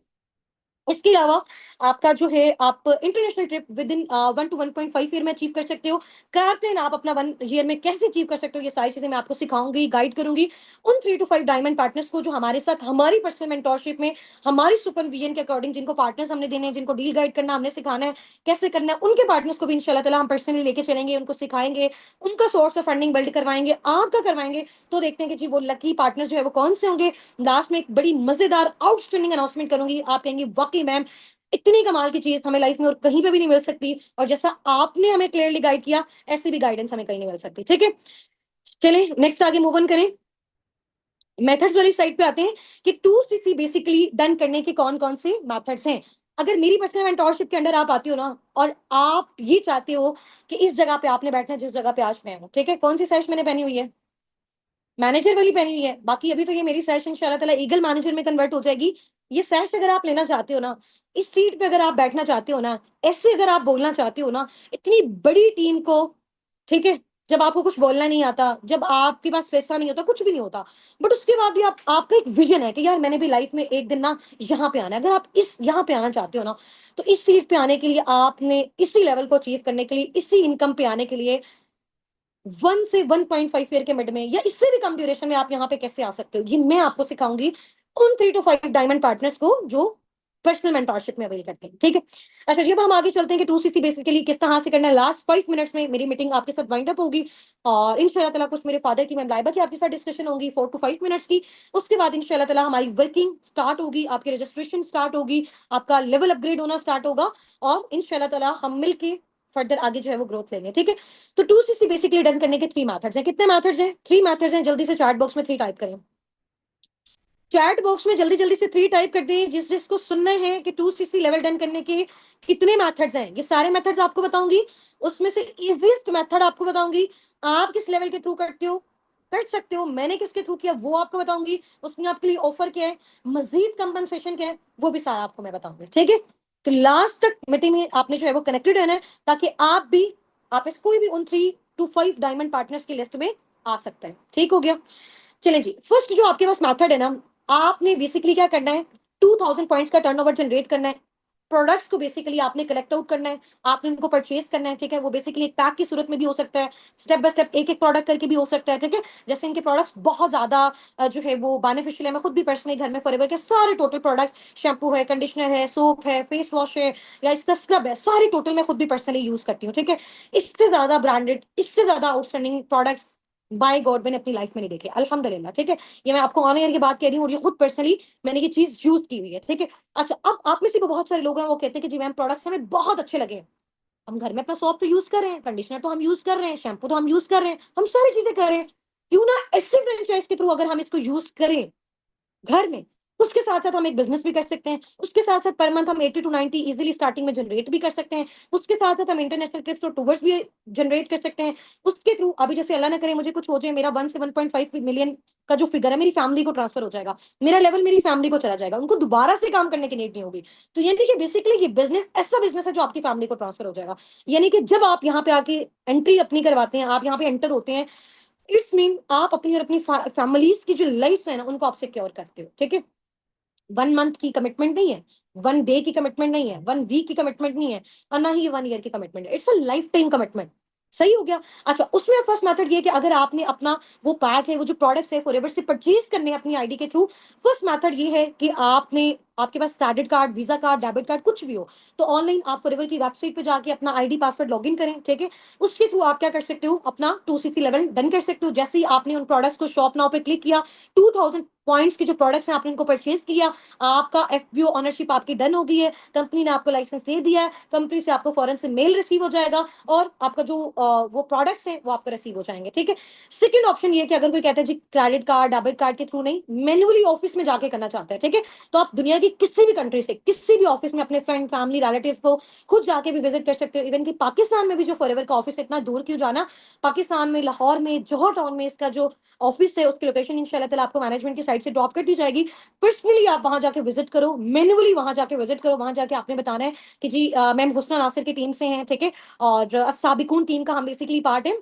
इसके अलावा आपका जो है आप international trip with in 1 to 1.5 year में अचीव कर सकते हो। कार प्लेन आप अपना 1 ईयर में कैसे अचीव कर सकते हो, ये सारी चीजें मैं आपको सिखाऊंगी, गाइड करूंगी उन 3 to 5 डायमंड पार्टनर्स को जो हमारे साथ हमारी पर्सनल मेंटोरशिप में, हमारी सुपरविजन के अकॉर्डिंग, जिनको पार्टनर्स हमने देने हैं, जिनको डील गाइड करना हमने सिखाना है, कैसे करना है, उनके पार्टनर्स को भी इंशाल्लाह ताला हम पर्सनली लेके चलेंगे, उनको सिखाएंगे, उनका सोर्स ऑफ फंडिंग बिल्ड करवाएंगे, आपका करवाएंगे। तो देखते हैं कि जी वो लकी पार्टनर्स जो है वो कौन से होंगे। लास्ट में एक बड़ी मजेदार आउटस्टैंडिंग अनाउंसमेंट करूंगी, आप कहेंगे वाकई मैम इतनी कमाल की चीज हमें लाइफ में और कहीं पे भी नहीं मिल सकती, और जैसा आपने हमें क्लियरली गाइड किया, ऐसी भी गाइडेंस हमें कहीं नहीं मिल सकती। ठीक है, चलें नेक्स्ट आगे मूव ऑन करें, मेथड्स वाली साइड पे आते हैं कि 2सीसी बेसिकली डन करने के कौन कौन से मेथड्स हैं। अगर मेरी पर्सनल मेंटोरशिप के अंडर आप आती हो ना, और आप ये चाहते हो कि इस जगह पे आपने बैठना है जिस जगह पे आज मैं हूँ, ठीक है, कौन सी सैश मैंने पहनी हुई है? मैनेजर वाली पहनी हुई है। बाकी अभी तो ये मेरी सैश इंशाल्लाह ताला ईगल मैनेजर में कन्वर्ट हो जाएगी। ये सैश अगर आप लेना चाहते हो ना, इस सीट पे अगर आप बैठना चाहते हो ना, ऐसे अगर आप बोलना चाहते हो ना, इतनी बड़ी टीम को, ठीक है, जब आपको कुछ बोलना नहीं आता, जब आपके पास पैसा नहीं होता, कुछ भी नहीं होता, बट उसके बाद भी आप, आपका एक विजन है कि यार मैंने भी लाइफ में एक दिन ना यहाँ पे आना है। अगर आप इस यहाँ पे आना चाहते हो ना, तो इस सीट पे आने के लिए आपने, इसी लेवल को अचीव करने के लिए, इसी इनकम पे आने के लिए, 1 से 1.5 ईयर के मिड में या इससे भी कम ड्यूरेशन में आप यहाँ पे कैसे आ सकते हो, ये मैं आपको सिखाऊंगी उन 3 to 5 डायमंड पार्टनर्स को जो पर्सनल मेंटोरशिप में अवेल करते हैं। ठीक है, अच्छा जी, अब हम आगे चलते हैं कि 2सीसी बेसिकली किस तरह से करना है। लास्ट 5 मिनट्स में मेरी मीटिंग आपके साथ वाइंड अप होगी, और इंशाल्लाह ताला कुछ मेरे फादर की, मैम लाइबा की आपके साथ डिस्कशन होगी 4 to 5 मिनट्स की। उसके बाद इंशाल्लाह ताला हमारी वर्किंग स्टार्ट होगी, आपकी रजिस्ट्रेशन स्टार्ट होगी, आपका लेवल अपग्रेड होना स्टार्ट होगा, और इंशाल्लाह ताला हम मिलके फर्दर आगे जो है वो ग्रोथ लेंगे। ठीक है, तो 2सीसी बेसिकली डन करने के 3 मेथड्स हैं। कितने मेथड्स हैं? 3 मेथड्स हैं, जल्दी से चैट बॉक्स में 3 टाइप करें। चैट बॉक्स में जल्दी जल्दी से 3 टाइप कर दें, जिसको सुनने हैं कि 2cc लेवल डन करने के कितने मेथड्स हैं। ये सारे मेथड्स आपको बताऊंगी, उसमें से इजीएस्ट मेथड आपको बताऊंगी। आप किस लेवल के थ्रू करते हो, कर सकते हो, मैंने किसके थ्रू किया वो आपको बताऊंगी, उसमें आपके लिए ऑफर क्या है, मजीद कंपनसेशन क्या है, वो भी सारा आपको मैं बताऊंगी। ठीक है, तो लास्ट तक मीटिंग में आपने जो है वो कनेक्टेड रहना है, ताकि आप भी, आप इस कोई भी उन 3 to 5 डायमंड पार्टनर्स की लिस्ट में आ सकते हैं। ठीक हो गया। चलें जी, फर्स्ट जो आपके पास मेथड है ना, आपने बेसिकली क्या करना है, 2000 पॉइंट्स का टर्नओवर जनरेट करना है। प्रोडक्ट्स को बेसिकली आपने कलेक्ट आउट करना है, आपने उनको परचेज करना है। ठीक है, वो बेसिकली एक पैक की सूरत में भी हो सकता है, स्टेप बाय स्टेप एक एक प्रोडक्ट करके भी हो सकता है। ठीक है, जैसे इनके प्रोडक्ट्स बहुत ज्यादा जो है वो बेनिफिशियल है। मैं खुद भी पर्सनली घर में फॉरएवर के सारे टोटल प्रोडक्ट्स, शैम्पू है, कंडीशनर है, सोप है, फेस वॉश है, या इसका स्क्रब है, सारी टोटल मैं खुद भी पर्सनली यूज करती हूँ। ठीक है, इससे ज्यादा ब्रांडेड, इससे ज्यादा आउटस्टैंडिंग प्रोडक्ट्स बाय गॉड मैंने अपनी लाइफ में नहीं देखे, अल्हम्दुलिल्लाह। ठीक है, ये मैं आपको ऑन एयर की बात कह रही हूँ, और ये खुद पर्सनली मैंने ये चीज यूज की हुई है। ठीक है, अच्छा, अब आप में से भी बहुत सारे लोग हैं वो कहते हैं कि जी मैम प्रोडक्ट्स हमें बहुत अच्छे लगे हैं, हम घर में अपना सोप तो यूज कर रहे हैं, कंडीशनर तो हम यूज कर रहे हैं, शैम्पू तो हम यूज कर रहे हैं, हम सारी चीजें कर रहे हैं, क्यों ना ऐसे फ्रेंचाइज के थ्रू अगर हम इसको यूज करें घर में, उसके साथ साथ हम एक बिजनेस भी कर सकते हैं, उसके साथ साथ पर मंथ हम 80 to 90 इजीली स्टार्टिंग में जनरेट भी कर सकते हैं, उसके साथ साथ हम इंटरनेशनल ट्रिप्स और टूर्स भी जनरेट कर सकते हैं। उसके थ्रू अभी जैसे अल्लाह ना करे मुझे कुछ हो जाए, मेरा 1 से 1.5 मिलियन का जो फिगर है मेरी फैमिली को ट्रांसफर हो जाएगा, मेरा लेवल मेरी फैमिली को चला जाएगा, उनको दोबारा से काम करने की नीड नहीं होगी। तो यानी कि बेसिकली ये बिजनेस ऐसा बिजनेस है जो आपकी फैमिली को ट्रांसफर हो जाएगा। यानी कि जब आप यहाँ पे आके एंट्री अपनी करवाते हैं, आप यहाँ पे एंटर होते हैं, इट्स मीन आप अपनी और अपनी फैमिलीज की जो लाइफ है ना उनको आप सिक्योर करते हो। ठीक है, 1 मंथ की कमिटमेंट नहीं है, 1 डे की कमिटमेंट नहीं है, 1 वीक की कमिटमेंट नहीं है, और ना ही 1 ईयर की कमिटमेंट है, it's a life time commitment. सही हो गया। अच्छा, उसमें फर्स्ट मेथड ये है कि अगर आपने अपना वो पैक है, वो जो प्रोडक्ट्स है फॉरएवर से परचेज करने हैं अपनी आईडी के थ्रू, फर्स्ट मेथड ये है कि आपने, आपके पास credit card, visa card, debit card कुछ भी हो, तो ऑनलाइन आप फॉरएवर की वेबसाइट पे जाके अपना आईडी पासवर्ड लॉगिन करें। ठीक है, उसके थ्रू आप क्या कर सकते हो, अपना 2cc लेवल डन कर सकते हो। जैसे ही आपने उन प्रोडक्ट्स को शॉप नाउ पे क्लिक किया, 2000 पॉइंट्स के जो प्रोडक्ट्स हैं आपने इनको परचेज किया, आपका एफपीओ ऑनरशिप आपकी डन हो गई है, कंपनी ने आपको लाइसेंस दे दिया है, कंपनी से आपको फौरन से मेल रिसीव हो जाएगा, और आपका जो वो प्रोडक्ट्स हैं वो आपको रिसीव हो जाएंगे। ठीक है, सेकंड ऑप्शन ये कि अगर कोई कहता है जी क्रेडिट कार्ड, डेबिट कार्ड के थ्रू नहीं, मैन्युअली ऑफिस में जाके करना चाहता है, ठीक है, तो आप दुनिया की किसी भी कंट्री से किसी भी ऑफिस में अपने फ्रेंड, फैमिली, रिलेटिव को खुद जाके भी विजिट कर सकते हो। इवन कि पाकिस्तान में भी जो फॉरएवर का ऑफिस है, इतना दूर क्यों जाना, पाकिस्तान में लाहौर में जौहर टाउन में इसका जो ऑफिस है उसकी लोकेशन इंशाल्लाह ताला आपको मैनेजमेंट की साइड से ड्रॉप कर दी जाएगी। पर्सनली आप वहां जाके विजिट करो, मैन्युअली वहां जाके विजिट करो, वहां जाके आपने बताना है कि जी मैम हुस्ना नासिर की टीम से हैं। ठीक है, और साबिकून टीम का हम बेसिकली पार्ट है।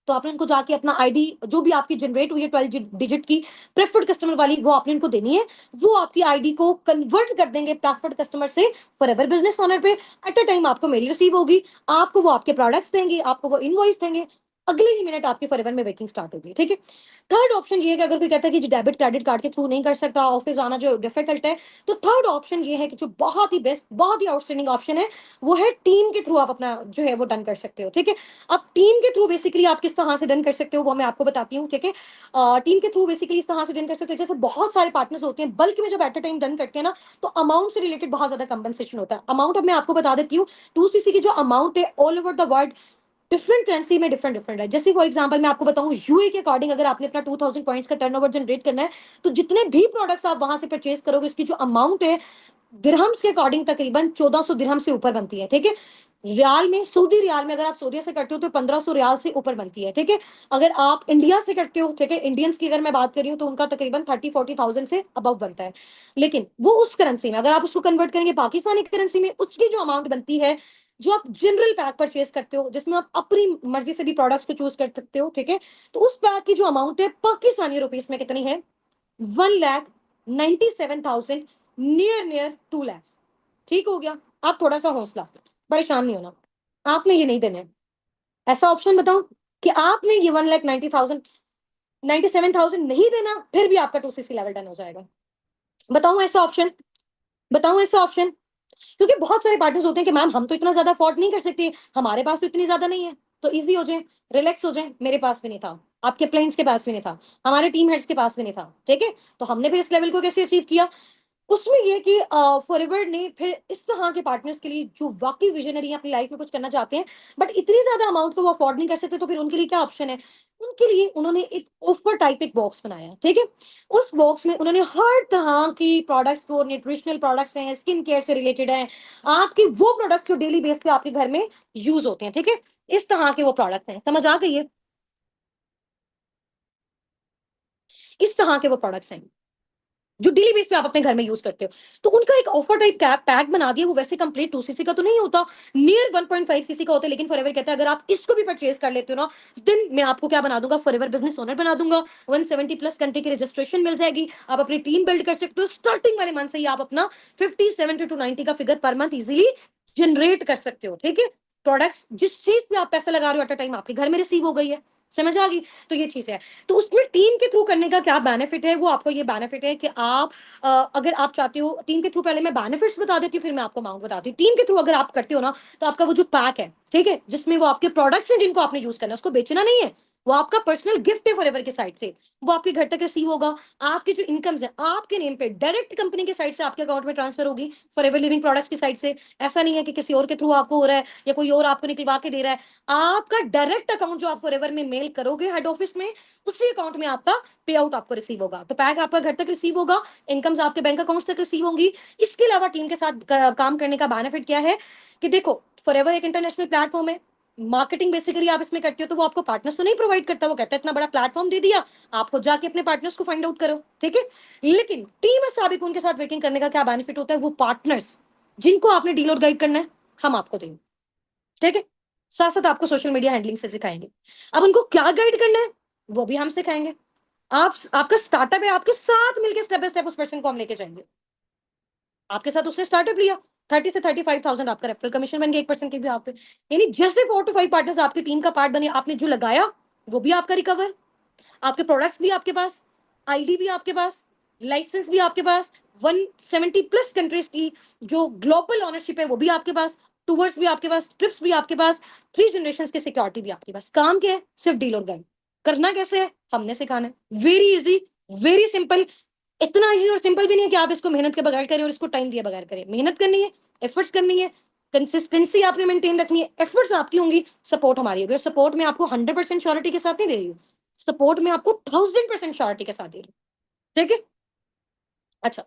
तो आपने उनको जाके अपना आईडी जो भी आपकी जनरेट हुई है 12 डिजिट की प्रेफर्ड कस्टमर वाली, वो आपने उनको देनी है। वो आपकी आईडी को कन्वर्ट कर देंगे प्रेफर्ड कस्टमर से फॉरएवर बिजनेस ओनर पे। एट अ टाइम आपको मेल रिसीव होगी, आपको वो आपके प्रोडक्ट्स देंगे, आपको वो इनवॉइस देंगे, अगले ही मिनट आपके फॉरएवर में वर्किंग स्टार्ट होगी। ठीक है, थर्ड ऑप्शन ये है कि अगर कोई कहता है कि डेबिट क्रेडिट कार्ड के थ्रू नहीं कर सकता, ऑफिस आना जो डिफिकल्ट है, तो थर्ड ऑप्शन ये है कि जो बहुत ही बेस्ट, बहुत ही आउटस्टैंडिंग ऑप्शन है, वो है टीम के थ्रू आप अपना जो है वो डन कर सकते हो। ठीक है, अब टीम के थ्रू बेसिकली आप किस तरह से डन कर सकते हो वो मैं आपको बताती हूँ। ठीक है, टीम के थ्रू बेसिकली इस तरह से डन कर सकते हो, जैसे बहुत सारे पार्टनर्स होते हैं, बल्कि में जब एट अ टाइम डन करते हैं ना, तो अमाउंट से रिलेटेड बहुत ज्यादा कंपनसेशन होता है। अमाउंट अब मैं आपको बता देती हूँ, 2cc की जो अमाउंट है all over the world different currency में डिफरेंट डिफरेंट है। जैसे फॉर एग्जांपल मैं आपको बताऊं, यूए के अकॉर्डिंग अगर आपने अपना 2000 पॉइंट्स का टर्नओवर जनरेट करना है, तो जितने भी प्रोडक्ट्स आप वहां से परचेज करोगे उसकी जो अमाउंट है दिरहम्स के अकॉर्डिंग तकरीबन 1400 दिरहम से ऊपर बनती है। ठीक है, रियाल में, सऊदी रियाल में अगर आप सऊदी से करते हो तो 1500 रियाल से ऊपर बनती है। ठीक है, अगर आप इंडिया से करते हो, ठीक है, इंडियंस की अगर मैं बात कर रही हूँ, तो उनका तकरीबन 30-40 थाउजेंड से अबव बनता है। लेकिन वो उस करेंसी में, अगर आप उसको कन्वर्ट करेंगे पाकिस्तानी करेंसी में, उसकी जो अमाउंट बनती है, जो आप जनरल पैक परचेज करते हो जिसमें आप अपनी मर्जी से भी प्रोडक्ट्स को चूज कर सकते हो, ठीक है, तो उस पैक की जो अमाउंट है पाकिस्तानी रुपीस में कितनी है, 1,97,000, नियर नियर 2 लाख। ठीक हो गया, आप थोड़ा सा हौसला, परेशान नहीं होना, आपने ये नहीं देने। ऐसा ऑप्शन बताऊं कि आपने ये 1,90,000, 97,000 नहीं देना, फिर भी आपका 2cc लेवल डन हो जाएगा। बताऊं ऐसा ऑप्शन, बताऊं ऐसा ऑप्शन, क्योंकि बहुत सारे पार्टनर्स होते हैं कि मैम हम तो इतना ज्यादा अफोर्ड नहीं कर सकते, हमारे पास तो इतनी ज्यादा नहीं है। तो इजी हो जाए, रिलैक्स हो जाए, मेरे पास भी नहीं था, आपके प्लेन्स के पास भी नहीं था, हमारे टीम हेड्स के पास भी नहीं था। ठीक है, तो हमने फिर इस लेवल को कैसे अचीव किया, उसमें ये कि फॉरएवर ने फिर इस तरह के पार्टनर्स के लिए जो वाक़ई विज़नरी हैं, अपनी लाइफ़ में कुछ करना चाहते हैं, बट इतनी ज़्यादा अमाउंट को वो अफ़ोर्ड नहीं कर सकते, तो फिर उनके लिए क्या ऑप्शन है? उनके लिए उन्होंने एक ऑफ़र टाइप एक बॉक्स बनाया है, ठीक है? उस बॉक्स में उन्होंने हर तरह की प्रोडक्ट्स को, न्यूट्रिशनल प्रोडक्ट्स हैं, स्किन केयर से रिलेटेड हैं, आपके वो प्रोडक्ट्स जो डेली बेस पे आपके घर में यूज़ होते हैं, ठीक है? इस तरह के वो प्रोडक्ट्स हैं, समझ आ गई है? इस तरह के वो प्रोडक्ट्स हैं। जो डेली बेस पे आप अपने घर में यूज़ करते हो। तो उनका एक ऑफर टाइप कैप पैक बना दिया, वो वैसे कंप्लीट 2 सीसी का तो नहीं होता, नियर 1.5 सीसी का होता है, लेकिन फॉरएवर कहता है अगर आप इसको भी परचेज़ कर लेते हो ना, देन मैं आपको क्या बना दूँगा, फॉरएवर बिज़नेस ओनर बना दूँगा। 170 प्लस कंट्री की रजिस्ट्रेशन मिल जाएगी, आप अपनी टीम बिल्ड कर सकते हो। स्टार्टिंग वाले मंथ से ही आप अपना 50, 70 टू 90 का figure per month easily generate कर सकते हो, ठीक है? प्रोडक्ट्स जिस चीज़ पे आप पैसा लगा रहे हो एट अ टाइम आपके घर में रिसीव हो गई है, समझ आ गई? तो ये चीज़ है। तो उसमें टीम के थ्रू करने का क्या बेनिफिट है, वो आपको ये बेनिफिट है कि आप अगर आप चाहते हो टीम के थ्रू, पहले मैं बेनिफिट्स बता देती हूँ, फिर मैं आपको अमाउंट बताती हूँ। टीम के थ्रू अगर आप करते हो ना, तो आपका वो जो पैक है, ठीक है? जिसमें वो आपके प्रोडक्ट्स हैं जिनको आपने यूज़ करना है, उसको बेचना नहीं है। वो आपका पर्सनल गिफ्ट है फॉरएवर की साइड से। वो आपके घर तक रिसीव होगा। आपकी जो इनकम्स है, आपके नेम पे डायरेक्ट कंपनी की साइड से आपके अकाउंट में ट्रांसफर होगी, फॉरएवर लिविंग प्रोडक्ट्स की साइड से। ऐसा नहीं है कि किसी और के थ्रू आपको हो रहा है या कोई और आपको निकलवा के दे रहा है। आपका डायरेक्ट अकाउंट जो आप फॉरएवर में मेल करोगे हेड ऑफिस में, उसी अकाउंट में आपका पे आउट आपको रिसीव होगा। तो पैक आपका घर तक रिसीव होगा, इनकम्स आपके बैंक अकाउंट्स तक रिसीव होंगी। इसके अलावा टीम के साथ काम करने का बेनिफिट क्या है कि देखो, फॉरएवर एक इंटरनेशनल प्लेटफॉर्म है। मार्केटिंग बेसिकली आप इसमें करते हो, तो वो आपको पार्टनर्स तो नहीं प्रोवाइड करता। वो कहता है इतना बड़ा प्लेटफॉर्म दे दिया, आप खुद जाके अपने पार्टनर्स को फाइंड आउट करो, ठीक है? लेकिन टीम साबिक उनके साथ वर्किंग करने का क्या बेनिफिट होता है, वो पार्टनर्स जिनको आपने डील और गाइड करना है, हम आपको देंगे, ठीक है? साथ-साथ आपको सोशल मीडिया हैंडलिंग से सिखाएँगे। अब उनको क्या गाइड करना है, वो भी हम सिखाएँगे। आप आपका स्टार्टअप है, आपके साथ मिलके स्टेप बाय स्टेप उस पर्सन को हम लेके जाएँगे। आपके साथ उसने स्टार्टअप लिया, 30 से 35,000 आपका रेफरल कमीशन बन गया 1% के भी आप पे। यानी जैसे 4 टू 5 पार्टनर्स आपकी टीम का पार्ट बने, आपने जो लगाया, वो भी आपका रिकवर, आपके प्रोडक्ट्स भी आपके पास, आईडी भी आपके पास, लाइसेंस भी आपके पास, 170 प्लस कंट्रीज की जो ग्लोबल ओनरशिप है वो भी आपके पास, टूर्स भी आपके पास, ट्रिप्स भी आपके पास, 3 जनरेशंस की सिक्योरिटी भी आपके पास। काम क्या है? सिर्फ डील और गाइड। करना कैसे है? हमने सिखाना है। Very easy, very simple. इतना ईज़ी और सिंपल भी नहीं है कि आप इसको मेहनत के बगैर करें और इसको टाइम दिए बगैर करें। मेहनत करनी है, एफर्ट्स करनी है, कंसिस्टेंसी आपने मेंटेन रखनी है, एफर्ट्स आपकी होंगी, सपोर्ट हमारी होगी, और सपोर्ट मैं आपको 100% श्योरिटी के साथ नहीं दे रही हूँ। सपोर्ट में आपको 1000% श्योरिटी के साथ दे रही हूँ, ठीक है? अच्छा,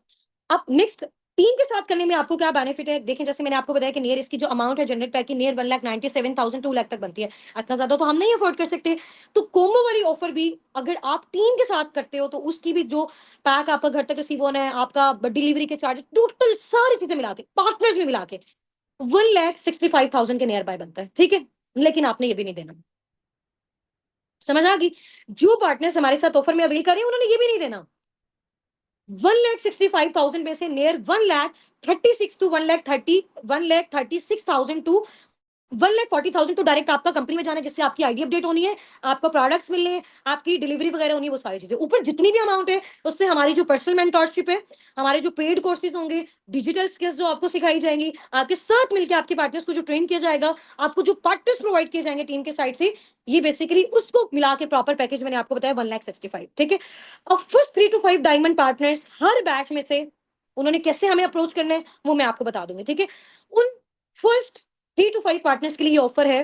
अब नेक्स्ट टीम के साथ करने में आपको क्या बेनिफिट है? देखें, जैसे मैंने आपको बताया कि नियर इसकी जो अमाउंट है जनरेट पैक की, नियर 1,97,000 2 लाख तक बनती है। इतना ज़्यादा तो हम नहीं अफोर्ड कर सकते। तो कोम्बो वाली ऑफर भी अगर आप टीम के साथ करते हो, तो उसकी भी जो पैक आपका घर तक रिसीव होना है, आपका डिलीवरी के चार्जेस, टोटल सारी चीज़ें मिला के, पार्टनर्स में मिला के 1,65,000 के नियर बाय बनता है, ठीक है? लेकिन आपने ये भी नहीं देना। समझ आ गई? जो पार्टनर्स हमारे साथ ऑफर में अवेल कर रहे हैं, उन्होंने ये भी नहीं देना। 1,65,000 में से नियर 1,36 टू 1,36,000 टू 1,40,000 तो डायरेक्ट आपका कंपनी में जाना है, जिससे आपकी आईडी अपडेट होनी है, आपको प्रोडक्ट्स मिलने हैं, आपकी डिलीवरी वगैरह होनी है, वो सारी चीज़ें। ऊपर जितनी भी अमाउंट है, उससे हमारी जो पर्सनल मेंटरशिप है, हमारे जो पेड कोर्सेज़ होंगे, डिजिटल स्किल्स जो आपको सिखाई जाएँगी, आपके साथ मिलके आपके पार्टनर्स को जो ट्रेन किया जाएगा, आपको जो पार्टनर्स प्रोवाइड किए जाएँगे टीम के साइड से, ये बेसिकली उसको मिला के प्रॉपर पैकेज मैंने आपको बताया 1,65,000, ठीक है? अब फर्स्ट 3 टू 5 डायमंड पार्टनर्स हर बैच में से उन्होंने कैसे हमें अप्रोच करना है, वो मैं आपको बता दूँगी, ठीक है? उन फर्स्ट 3 टू 5 पार्टनर्स के लिए ये ऑफर है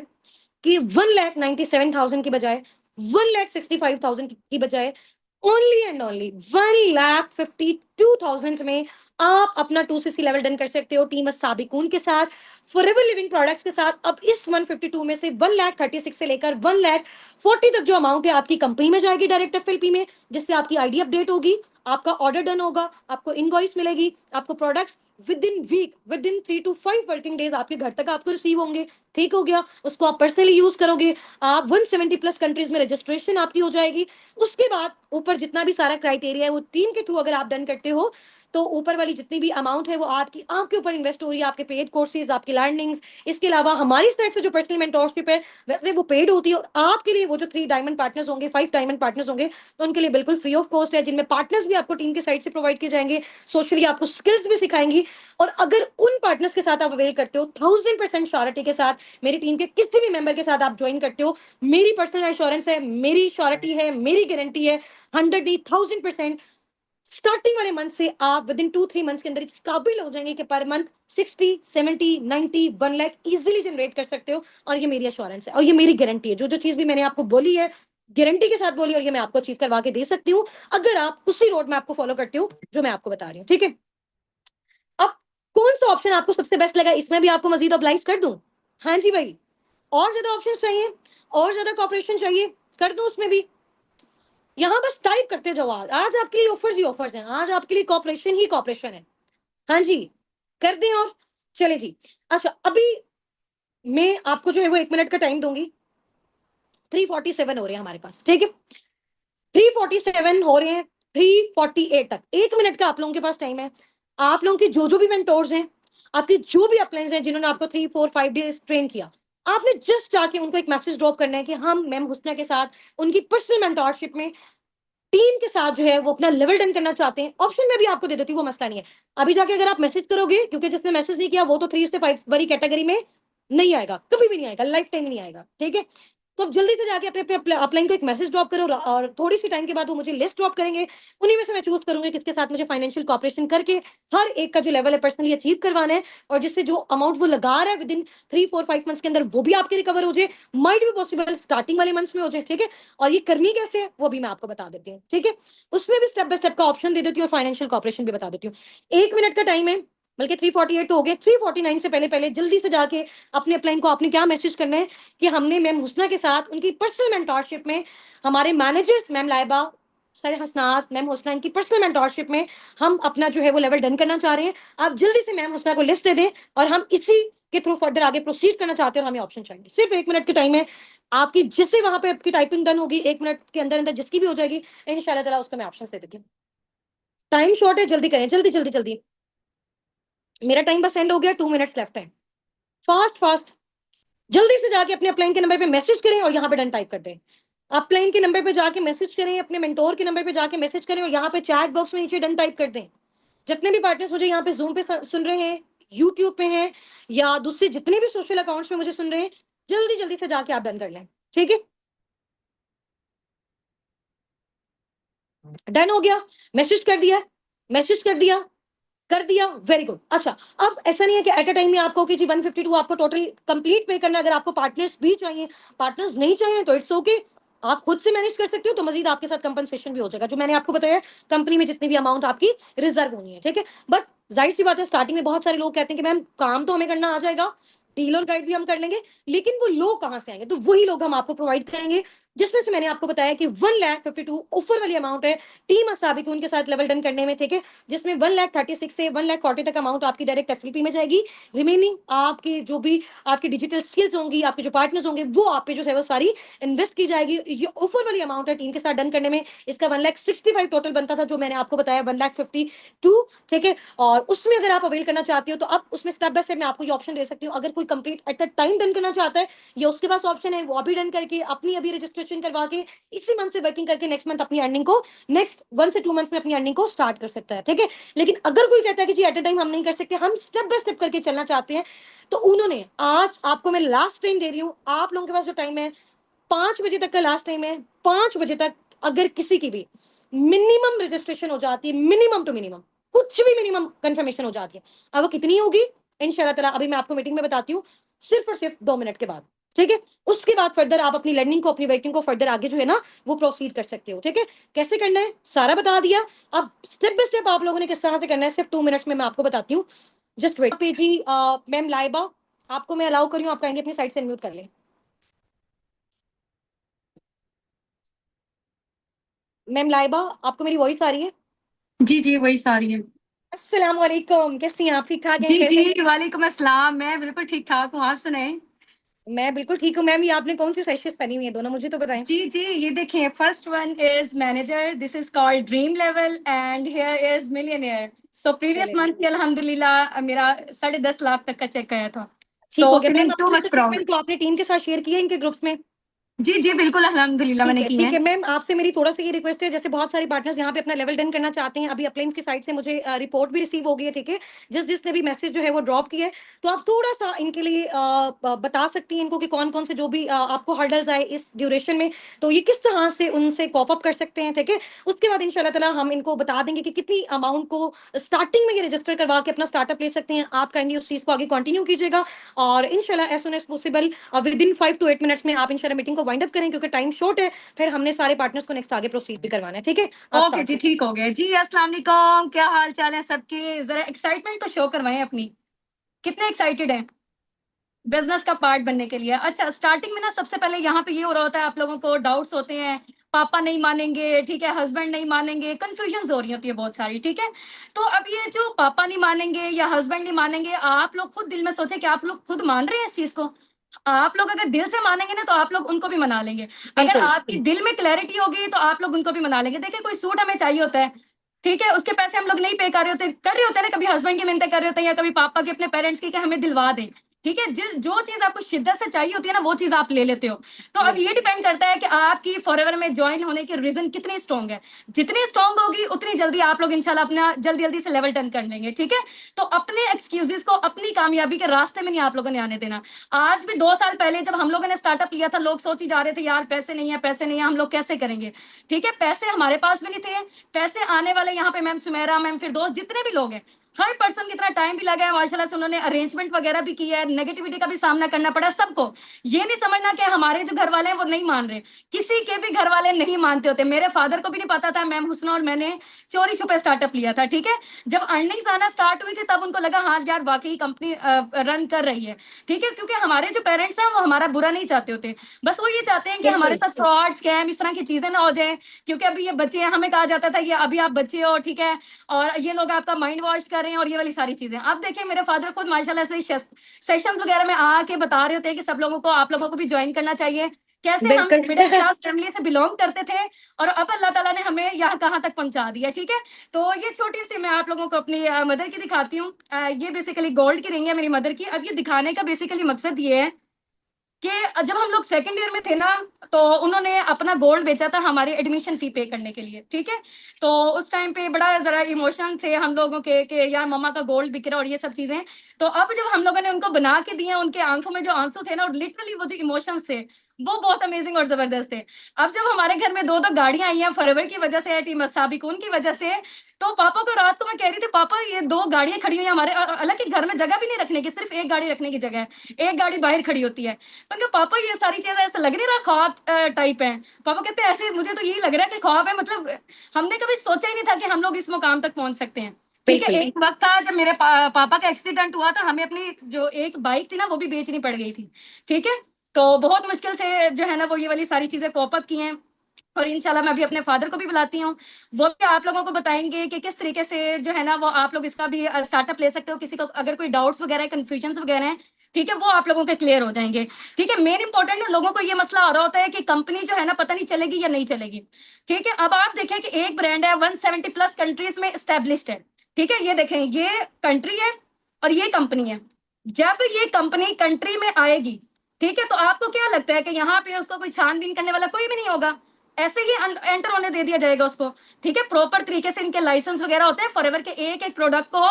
कि 1,97,000 की बजाय 1,65,000 की बजाय ओनली एंड ओनली 1,52,000 में आप अपना 2सीसी लेवल डन कर सकते हो टीम साबिकून के साथ, फॉरएवर लिविंग प्रोडक्ट्स के साथ। अब इस 152 में से 1,36,000 से लेकर 1,40,000 तक जो अमाउंट है आपकी कंपनी में जाएगी डायरेक्ट एफएलपी में, जिससे आपकी आईडी अपडेट होगी, आपका ऑर्डर डन होगा, आपको इनवॉइस मिलेगी, आपको products within 3 two 5 working days आपके घर तक आपको रिसीव होंगे। ठीक हो गया? उसको आप पर्सनली यूज़ करोगे, आप 170 प्लस कंट्रीज़ में रजिस्ट्रेशन आपकी हो जाएगी। उसके बाद ऊपर जितना भी सारा क्राइटेरिया है, वो टीम के थ्रू अगर आप डन करते हो, तो ऊपर वाली जितनी भी अमाउंट है, वो आपकी आपके ऊपर इन्वेस्ट हो रही है, आपके पेड कोर्सेज़, आपकी लर्निंग्स। इसके अलावा हमारी साइड से जो पर्सनल मेंटरशिप है, वैसे वो पेड होती है, और आपके लिए वो जो 3 डायमंड पार्टनर्स होंगे, 5 डायमंड पार्टनर्स होंगे, तो उनके लिए बिल्कुल फ्री ऑफ कॉस्ट है, जिनमें पार्टनर्स भी आपको टीम की साइड से प्रोवाइड किए जाएँगे, सोशली आपको स्किल्स भी सिखाएँगी। और अगर उन पार्टनर्स के साथ आप अवेल करते हो, 1000% श्योरिटी के साथ, मेरी टीम के किसी भी मेंबर के साथ आप जॉइन करते हो, मेरी पर्सनल एश्योरेंस है, मेरी श्योरिटी है, मेरी गारंटी है, 100 नहीं 1000% स्टार्टिंग वाले मंथ से आप विद इन 2-3 मंथ्स के अंदर इस काबिल हो जाएंगे कि per month 60, 70, 90, 1 lakh easily generate कर सकते हो। और ये मेरी एश्योरेंस है और ये मेरी गारंटी है। जो जो चीज भी मैंने आपको बोली है गारंटी के साथ बोली, और ये मैं आपको अचीव करवा के दे सकती हूँ अगर आप उसी रोड मैप को फॉलो करते हो जो मैं आपको बता रही हूँ। ठीक है, अब कौन सा ऑप्शन आपको सबसे बेस्ट लगा, इसमें भी आपको मजीद ऑब्लाइज कर दूं? हाँ जी भाई, और ज्यादा ऑप्शन चाहिए, और ज्यादा कॉपरेशन चाहिए, कर दूं उसमें भी? यहाँ बस टाइप करते जाओ। आज आपके लिए ऑफर्स ही ऑफर्स हैं, आज आपके लिए कॉपरेशन ही कॉपरेशन है। हाँ जी, कर दें और चले जी। अच्छा, अभी मैं आपको जो है वो 1 मिनट का टाइम दूंगी। 347 हो रहे हैं हमारे पास, ठीक है? 347 हो रहे हैं, 348 तक 1 मिनट का आप लोगों के पास टाइम है। आप लोगों की जो जो भी मेंटोर्स हैं, आपकी जो भी अपलाइंस हैं जिन्होंने आपको 3, 4, 5 डेज ट्रेन किया, आपने जस्ट जाके उनको एक मैसेज ड्रॉप करना है कि हम मैम हुस्ना के साथ उनकी पर्सनल मेंटोरशिप में टीम के साथ जो है वो अपना लेवल डन करना चाहते हैं। ऑप्शन में भी आपको दे देती हूँ, वो मसला नहीं है। अभी जाके अगर आप मैसेज करोगे, क्योंकि जिसने मैसेज नहीं किया वो तो 3 से 5 वाली कैटेगरी में नहीं आएगा, कभी भी नहीं आएगा, लाइफ टाइम नहीं आएगा। ठीक है, तो अब जल्दी से जाके अपने अपने अपलाइन को एक मैसेज ड्रॉप करो और थोड़ी सी टाइम के बाद वो मुझे लिस्ट ड्रॉप करेंगे। उन्हीं में से मैं चूज करूंगी किसके साथ मुझे फाइनेंशियल कॉपरेशन करके हर एक का जो लेवल है पर्सनली अचीव करवाना है, और जिससे जो अमाउंट वो लगा रहा है विद इन 3, 4, 5 मंथ्स के अंदर वो भी आपके रिकवर हो जाए। माइट भी पॉसिबल स्टार्टिंग वाले मंथ्स में हो जाए। ठीक है, और ये करनी कैसे है वो भी मैं आपको बता देती हूँ। ठीक है, उसमें भी स्टेप बाय स्टेप का ऑप्शन दे देती हूँ और फाइनेंशियल कॉपरेशन भी बता देती हूँ। 1 मिनट का टाइम है, बल्कि 348 तो हो गए, 349 से पहले पहले जल्दी से जाके अपने अपलाइन को आपने क्या मैसेज करना है कि हमने मैम हुस्ना के साथ उनकी पर्सनल मेंटोरशिप में, हमारे मैनेजर्स मैम लाइबा सर हसनात मैम हुस्ना इनकी पर्सनल मेंटोरशिप में हम अपना जो है वो लेवल डन करना चाह रहे हैं। आप जल्दी से मैम हुस्ना को लिस्ट दे दें और हम इसी के थ्रू फर्दर आगे प्रोसीड करना चाहते हैं और हमें ऑप्शन चाहिए। सिर्फ 1 मिनट का टाइम है। आपकी जिससे वहां पे आपकी टाइपिंग डन होगी 1 मिनट के अंदर अंदर जिसकी भी हो जाएगी, इंशाल्लाह ताला उसका मैं ऑप्शन दे देती हूँ। टाइम शॉर्ट है, जल्दी करें, जल्दी जल्दी जल्दी। मेरा टाइम बस एंड हो गया, 2 मिनट्स लेफ्ट है। फास्ट फास्ट जल्दी से जाके अपने अपलाइन के नंबर पे मैसेज करें और यहाँ पे डन टाइप कर दें। अपलाइन के नंबर पे जाके मैसेज करें, अपने मेंटोर के नंबर पे जाके मैसेज करें और यहाँ पे चैट बॉक्स में नीचे डन टाइप कर दें। जितने भी पार्टनर्स मुझे यहाँ पे जूम पे सुन रहे हैं, यूट्यूब पे हैं, या दूसरे जितने भी सोशल अकाउंट्स में मुझे सुन रहे हैं, जल्दी जल्दी से जाके आप डन कर लें। ठीक है, डन हो गया, मैसेज कर दिया, मैसेज कर दिया, कर दिया, वेरी गुड। अच्छा, अब ऐसा नहीं है कि एट अ टाइम में आपको कि जी 152 आपको टोटल कंप्लीट पे करना है। अगर आपको पार्टनर्स भी चाहिए, पार्टनर्स नहीं चाहिए तो इट्स ओके, आप खुद से मैनेज कर सकते हो, तो मजीद आपके साथ कंपनसेशन भी हो जाएगा, जो मैंने आपको बताया कंपनी में जितनी भी अमाउंट आपकी रिजर्व होनी है। ठीक है, बट जाहिर सी बात है स्टार्टिंग में बहुत सारे लोग कहते हैं कि मैम काम तो हमें करना आ जाएगा, डीलर गाइड भी हम कर लेंगे, लेकिन वो लोग कहाँ से आएंगे? तो वही लोग हम आपको प्रोवाइड करेंगे, जिसमें से मैंने आपको बताया कि 1,52,000 ऑफर वाली अमाउंट है टीम असाबी को उनके साथ लेवल डन करने में। ठीक है, जिसमें 1,36,000 से 1,40,000 तक अमाउंट आपकी डायरेक्ट एफडीपी में जाएगी। रिमेनिंग आपकी जो भी आपकी डिजिटल स्किल्स होंगी, आपके जो पार्टनर्स होंगे, वो आप पे जो है वो सारी इन्वेस्ट की जाएगी। ये ऑफर वाली अमाउंट है टीम के साथ डन करने में। इसका 1,65,000 टोटल बनता था, जो मैंने आपको बताया 1,52,000। ठीक है, और उसमें अगर आप अवेल करना चाहती हो तो अब उसमें स्टेप बाय स्टेप मैं आपको ये ऑप्शन दे सकती हूँ। अगर कोई complete at the time done करना चाहता है, ये उसके पास ऑप्शन है, वो अभी डन करके अपनी अभी रजिस्ट्रेशन करवा के इसी मंथ से वर्किंग करके नेक्स्ट मंथ अपनी अर्निंग को, नेक्स्ट 1 से 2 मंथ्स में अपनी अर्निंग को स्टार्ट कर सकता है। ठीक है, लेकिन अगर कोई कहता है कि जी एट अ टाइम हम नहीं कर सकते, हम स्टेप बाय स्टेप करके चलना चाहते हैं, तो उन्होंने आज आपको मैं लास्ट टाइम दे रही हूँ, आप लोगों के पास जो टाइम है 5 बजे तक का लास्ट टाइम है। 5 बजे तक अगर किसी की भी मिनिमम रजिस्ट्रेशन हो जाती है, मिनिमम टू मिनिमम, कुछ भी मिनिमम कंफर्मेशन हो जाती है, अब वो कितनी होगी इंशाल्लाह ताला अभी मैं आपको मीटिंग में बताती हूँ, सिर्फ और सिर्फ 2 मिनट के बाद। ठीक है, उसके बाद फर्दर आप अपनी लर्निंग को, अपनी वर्किंग को फर्दर आगे जो है ना वो प्रोसीड कर सकते हो। ठीक है, कैसे करना है सारा बता दिया। अब स्टेप बाय स्टेप आप लोगों ने किस तरह से करना है सिर्फ 2 मिनट्स में मैं आपको बताती हूँ। जस्ट वेट पे जी। मैम लाइबा, आपको मैं अलाउ करी हूँ, आप काइंडली अपनी साइड से अनम्यूट कर लें। मैम लाइबा, आपको मेरी वॉइस आ रही है? जी जी, वही सारी है। अस्सलाम वालेकुम, कैसी हैं आप? ठीक ठाक हैं? जी खैर जी, वालेकुम अस्सलाम। मैं बिल्कुल ठीक ठाक हूँ, आप सुनाएं। मैं बिल्कुल ठीक हूँ। मैम ये आपने कौन सी सेशंस पहनी हुई है दोनों, मुझे तो बताएं। जी जी, ये देखें, first one is manager, this is called dream level, and here is millionaire. So previous चले मंथ में अल्हम्दुलिल्लाह मेरा 10.5 लाख तक का चेक आया था। ठीक सो हो गया। मैम फीलिंग टू आपने इस मच प्राउड। अचीवमेंट को आपने टीम के साथ शेयर किया इनके ग्रुप्स में? जी जी बिल्कुल, अल्हम्दुलिल्लाह मैंने की ठीक है। है मैम, आपसे मेरी थोड़ा-सा ये रिक्वेस्ट है, जैसे बहुत सारे पार्टनर्स यहाँ पे अपना लेवल डन करना चाहते हैं, अभी अपलाइंस की साइड से मुझे रिपोर्ट भी रिसीव हो गई है, ठीक है? जिसने भी मैसेज जो है वो ड्रॉप किया है, तो आप थोड़ा-सा इनके लिए बता सकती हैं इनको कि कौन-कौन से जो भी आपको हर्डल्स आए इस ड्यूरेशन में, तो ये किस तरह से उनसे कॉप अप कर सकते हैं, ठीक है? उसके बाद इंशाल्लाह ताला हम इनको बता देंगे कि कितनी अमाउंट को स्टार्टिंग में ये रजिस्टर करवा के अपना स्टार्टअप ले सकते हैं। आप काइंडली उस चीज़ को आगे कंटिन्यू कीजिएगा और इंशाल्लाह as soon as possible within 5 two 8 minutes में आप इंशाल्लाह मीटिंग को वाइंड अप करें क्योंकि टाइम शॉर्ट है। फिर हमने सारे पार्टनर्स को नेक्स्ट आगे प्रोसीड भी करवाना है, ठीक है? आप ओके स्टार्ट जी, करें। ठीक हो गया जी। अस्सलाम वालेकुम, क्या हाल चाल है सबके? जरा एक्साइटमेंट तो शो करवाएं अपनी, कितने एक्साइटेड हैं बिजनेस का पार्ट बनने के लिए? अच्छा, स्टार्टिंग में ना सबसे पहले यहाँ पे ये हो रहा होता है, आप लोगों को डाउट्स होते हैं, पापा नहीं मानेंगे, ठीक है, हस्बैंड नहीं मानेंगे, कंफ्यूजन हो रही होती है बहुत सारी, ठीक है? तो अब ये जो पापा नहीं मानेंगे या हस्बैंड नहीं मानेंगे, आप लोग खुद दिल में सोचे कि आप लोग खुद मान रहे हैं इस चीज को। आप लोग अगर दिल से मानेंगे ना तो आप लोग उनको भी मना लेंगे। अगर बिल्कुल। आपकी दिल में क्लैरिटी होगी तो आप लोग उनको भी मना लेंगे। देखिए, कोई सूट हमें चाहिए होता है, ठीक है, उसके पैसे हम लोग नहीं पे कर रहे होते, कर रहे होते हैं ना, कभी हस्बैंड की मिन्नतें कर रहे होते हैं या कभी पापा की अपने पेरेंट्स की कि हमें दिलवा दें, ठीक है? जिस जो चीज आपको शिद्दत से चाहिए होती है ना वो चीज आप ले लेते हो। तो अब ये डिपेंड करता है कि आपकी फॉरएवर में ज्वाइन होने की रीजन कितनी स्ट्रांग है। जितनी स्ट्रांग होगी उतनी जल्दी आप लोग इंशाल्लाह अपना जल्दी जल्दी से लेवल टर्न कर लेंगे, ठीक है? तो अपने एक्सक्यूजेस को अपनी कामयाबी के रास्ते में नहीं आप लोगों ने आने देना। आज भी 2 साल पहले जब हम लोगों ने स्टार्टअप लिया था, लोग सोच ही जा रहे थे यार पैसे नहीं है, पैसे नहीं है, हम लोग कैसे करेंगे? ठीक है, पैसे हमारे पास भी नहीं थे। पैसे आने वाले यहाँ पे मैम सुमेरा, मैम फिरदौस, जितने भी लोग हैं, हर पर्सन कितना टाइम भी लगा है माशाल्लाह से, उन्होंने अरेंजमेंट वगैरह भी किया है, नेगेटिविटी का भी सामना करना पड़ा सबको। ये नहीं समझना कि हमारे जो घर वाले हैं वो नहीं मान रहे, किसी के भी घर वाले नहीं मानते होते। मेरे फादर को भी नहीं पता था, मैम हुस्ना और मैंने चोरी छुपे स्टार्टअप लिया था, ठीक है? जब अर्निंग्स आना स्टार्ट हुई थी तब उनको लगा हाँ यार वाकई कंपनी रन कर रही है, ठीक है? क्योंकि हमारे जो पेरेंट्स हैं वो हमारा बुरा नहीं चाहते होते, बस वो ये चाहते हैं कि हमारे बिल्कुल। साथ फ्रॉड स्कैम इस तरह की चीजें ना हो जाए। क्योंकि अभी ये बच्चे हैं, हमें कहा जाता था ये अभी आप बच्चे हो, ठीक है, और ये लोग आपका माइंड वॉश कर रहे हैं और ये वाली सारी चीजें। अब देखिए, मेरे फादर खुद माशाल्लाह से सेशंस वगैरह में आके बता रहे होते हैं कि सब लोगों को, आप लोगों को भी ज्वाइन करना चाहिए। कैसे हम बिल्कुल। मिडिल क्लास फैमिली से बिलोंग करते थे और अब अल्लाह ताला ने हमें यहाँ कहाँ तक पहुंचा दिया, ठीक है? तो ये छोटी सी मैं आप लोगों को अपनी मदर की दिखाती हूँ। ये बेसिकली गोल्ड की रिंग है मेरी मदर की। अब ये दिखाने का बेसिकली मकसद ये है कि जब हम लोग सेकंड ईयर में थे ना, तो उन्होंने अपना गोल्ड बेचा था हमारी एडमिशन फी पे करने के लिए, ठीक है? तो उस टाइम पे बड़ा जरा इमोशन थे हम लोगों के कि यार मम्मा का गोल्ड बिक रहा और ये सब चीजें। तो अब जब हम लोगों ने उनको बना के दिए, उनके आंखों में जो आंसू थे ना, और लिटरली वो जो इमोशंस थे वो बहुत अमेजिंग और जबरदस्त थे। अब जब हमारे घर में दो दो गाड़ियां आई हैं फॉरएवर की वजह से, टीम साबिकून की वजह से, तो पापा को रात को मैं कह रही थी पापा ये दो गाड़ियां खड़ी हुई हैं हमारे, हालांकि घर में जगह भी नहीं रखने की, सिर्फ एक गाड़ी रखने की जगह है, एक गाड़ी बाहर खड़ी होती है। मैंने कहा पापा ये सारी चीजें ऐसा लग नहीं रहा ख्वाब टाइप है? पापा कहते हैं ऐसे मुझे तो यही लग रहा है कि ख्वाब है, मतलब हमने कभी सोचा ही नहीं था कि हम लोग इस मुकाम तक पहुंच सकते हैं, ठीक है? बिल्कुल। एक वक्त था जब मेरे पापा का एक्सीडेंट हुआ था, हमें अपनी जो एक बाइक थी ना वो भी बेचनी पड़ गई थी, ठीक है? तो बहुत मुश्किल से जो है ना वो ये वाली सारी चीजें कोप अप की हैं। और इंशाल्लाह मैं अभी अपने फादर को भी बुलाती हूँ, वो भी आप लोगों को बताएंगे कि किस तरीके से जो है ना वो आप लोग इसका भी स्टार्टअप ले सकते हो। किसी को अगर कोई डाउट्स वगैरह कंफ्यूजन वगैरह है, ठीक है, वो आप लोगों के क्लियर हो जाएंगे, ठीक है? मेन इंपॉर्टेंट है, लोगों को ये मसला आ रहा होता है कि कंपनी जो है ना पता नहीं चलेगी या नहीं चलेगी, ठीक है? अब आप देखें कि एक ब्रांड है 170 प्लस कंट्रीज में स्टेब्लिश्ड है, ठीक है? ये देखें, ये कंट्री है और ये कंपनी है। जब ये कंपनी कंट्री में आएगी, ठीक है, तो आपको क्या लगता है कि यहाँ पे उसको कोई छानबीन करने वाला कोई भी नहीं होगा? ऐसे ही एंटर होने दे दिया जाएगा उसको, ठीक है? प्रॉपर तरीके से इनके लाइसेंस वगैरह होते हैं। फॉरएवर के एक एक प्रोडक्ट को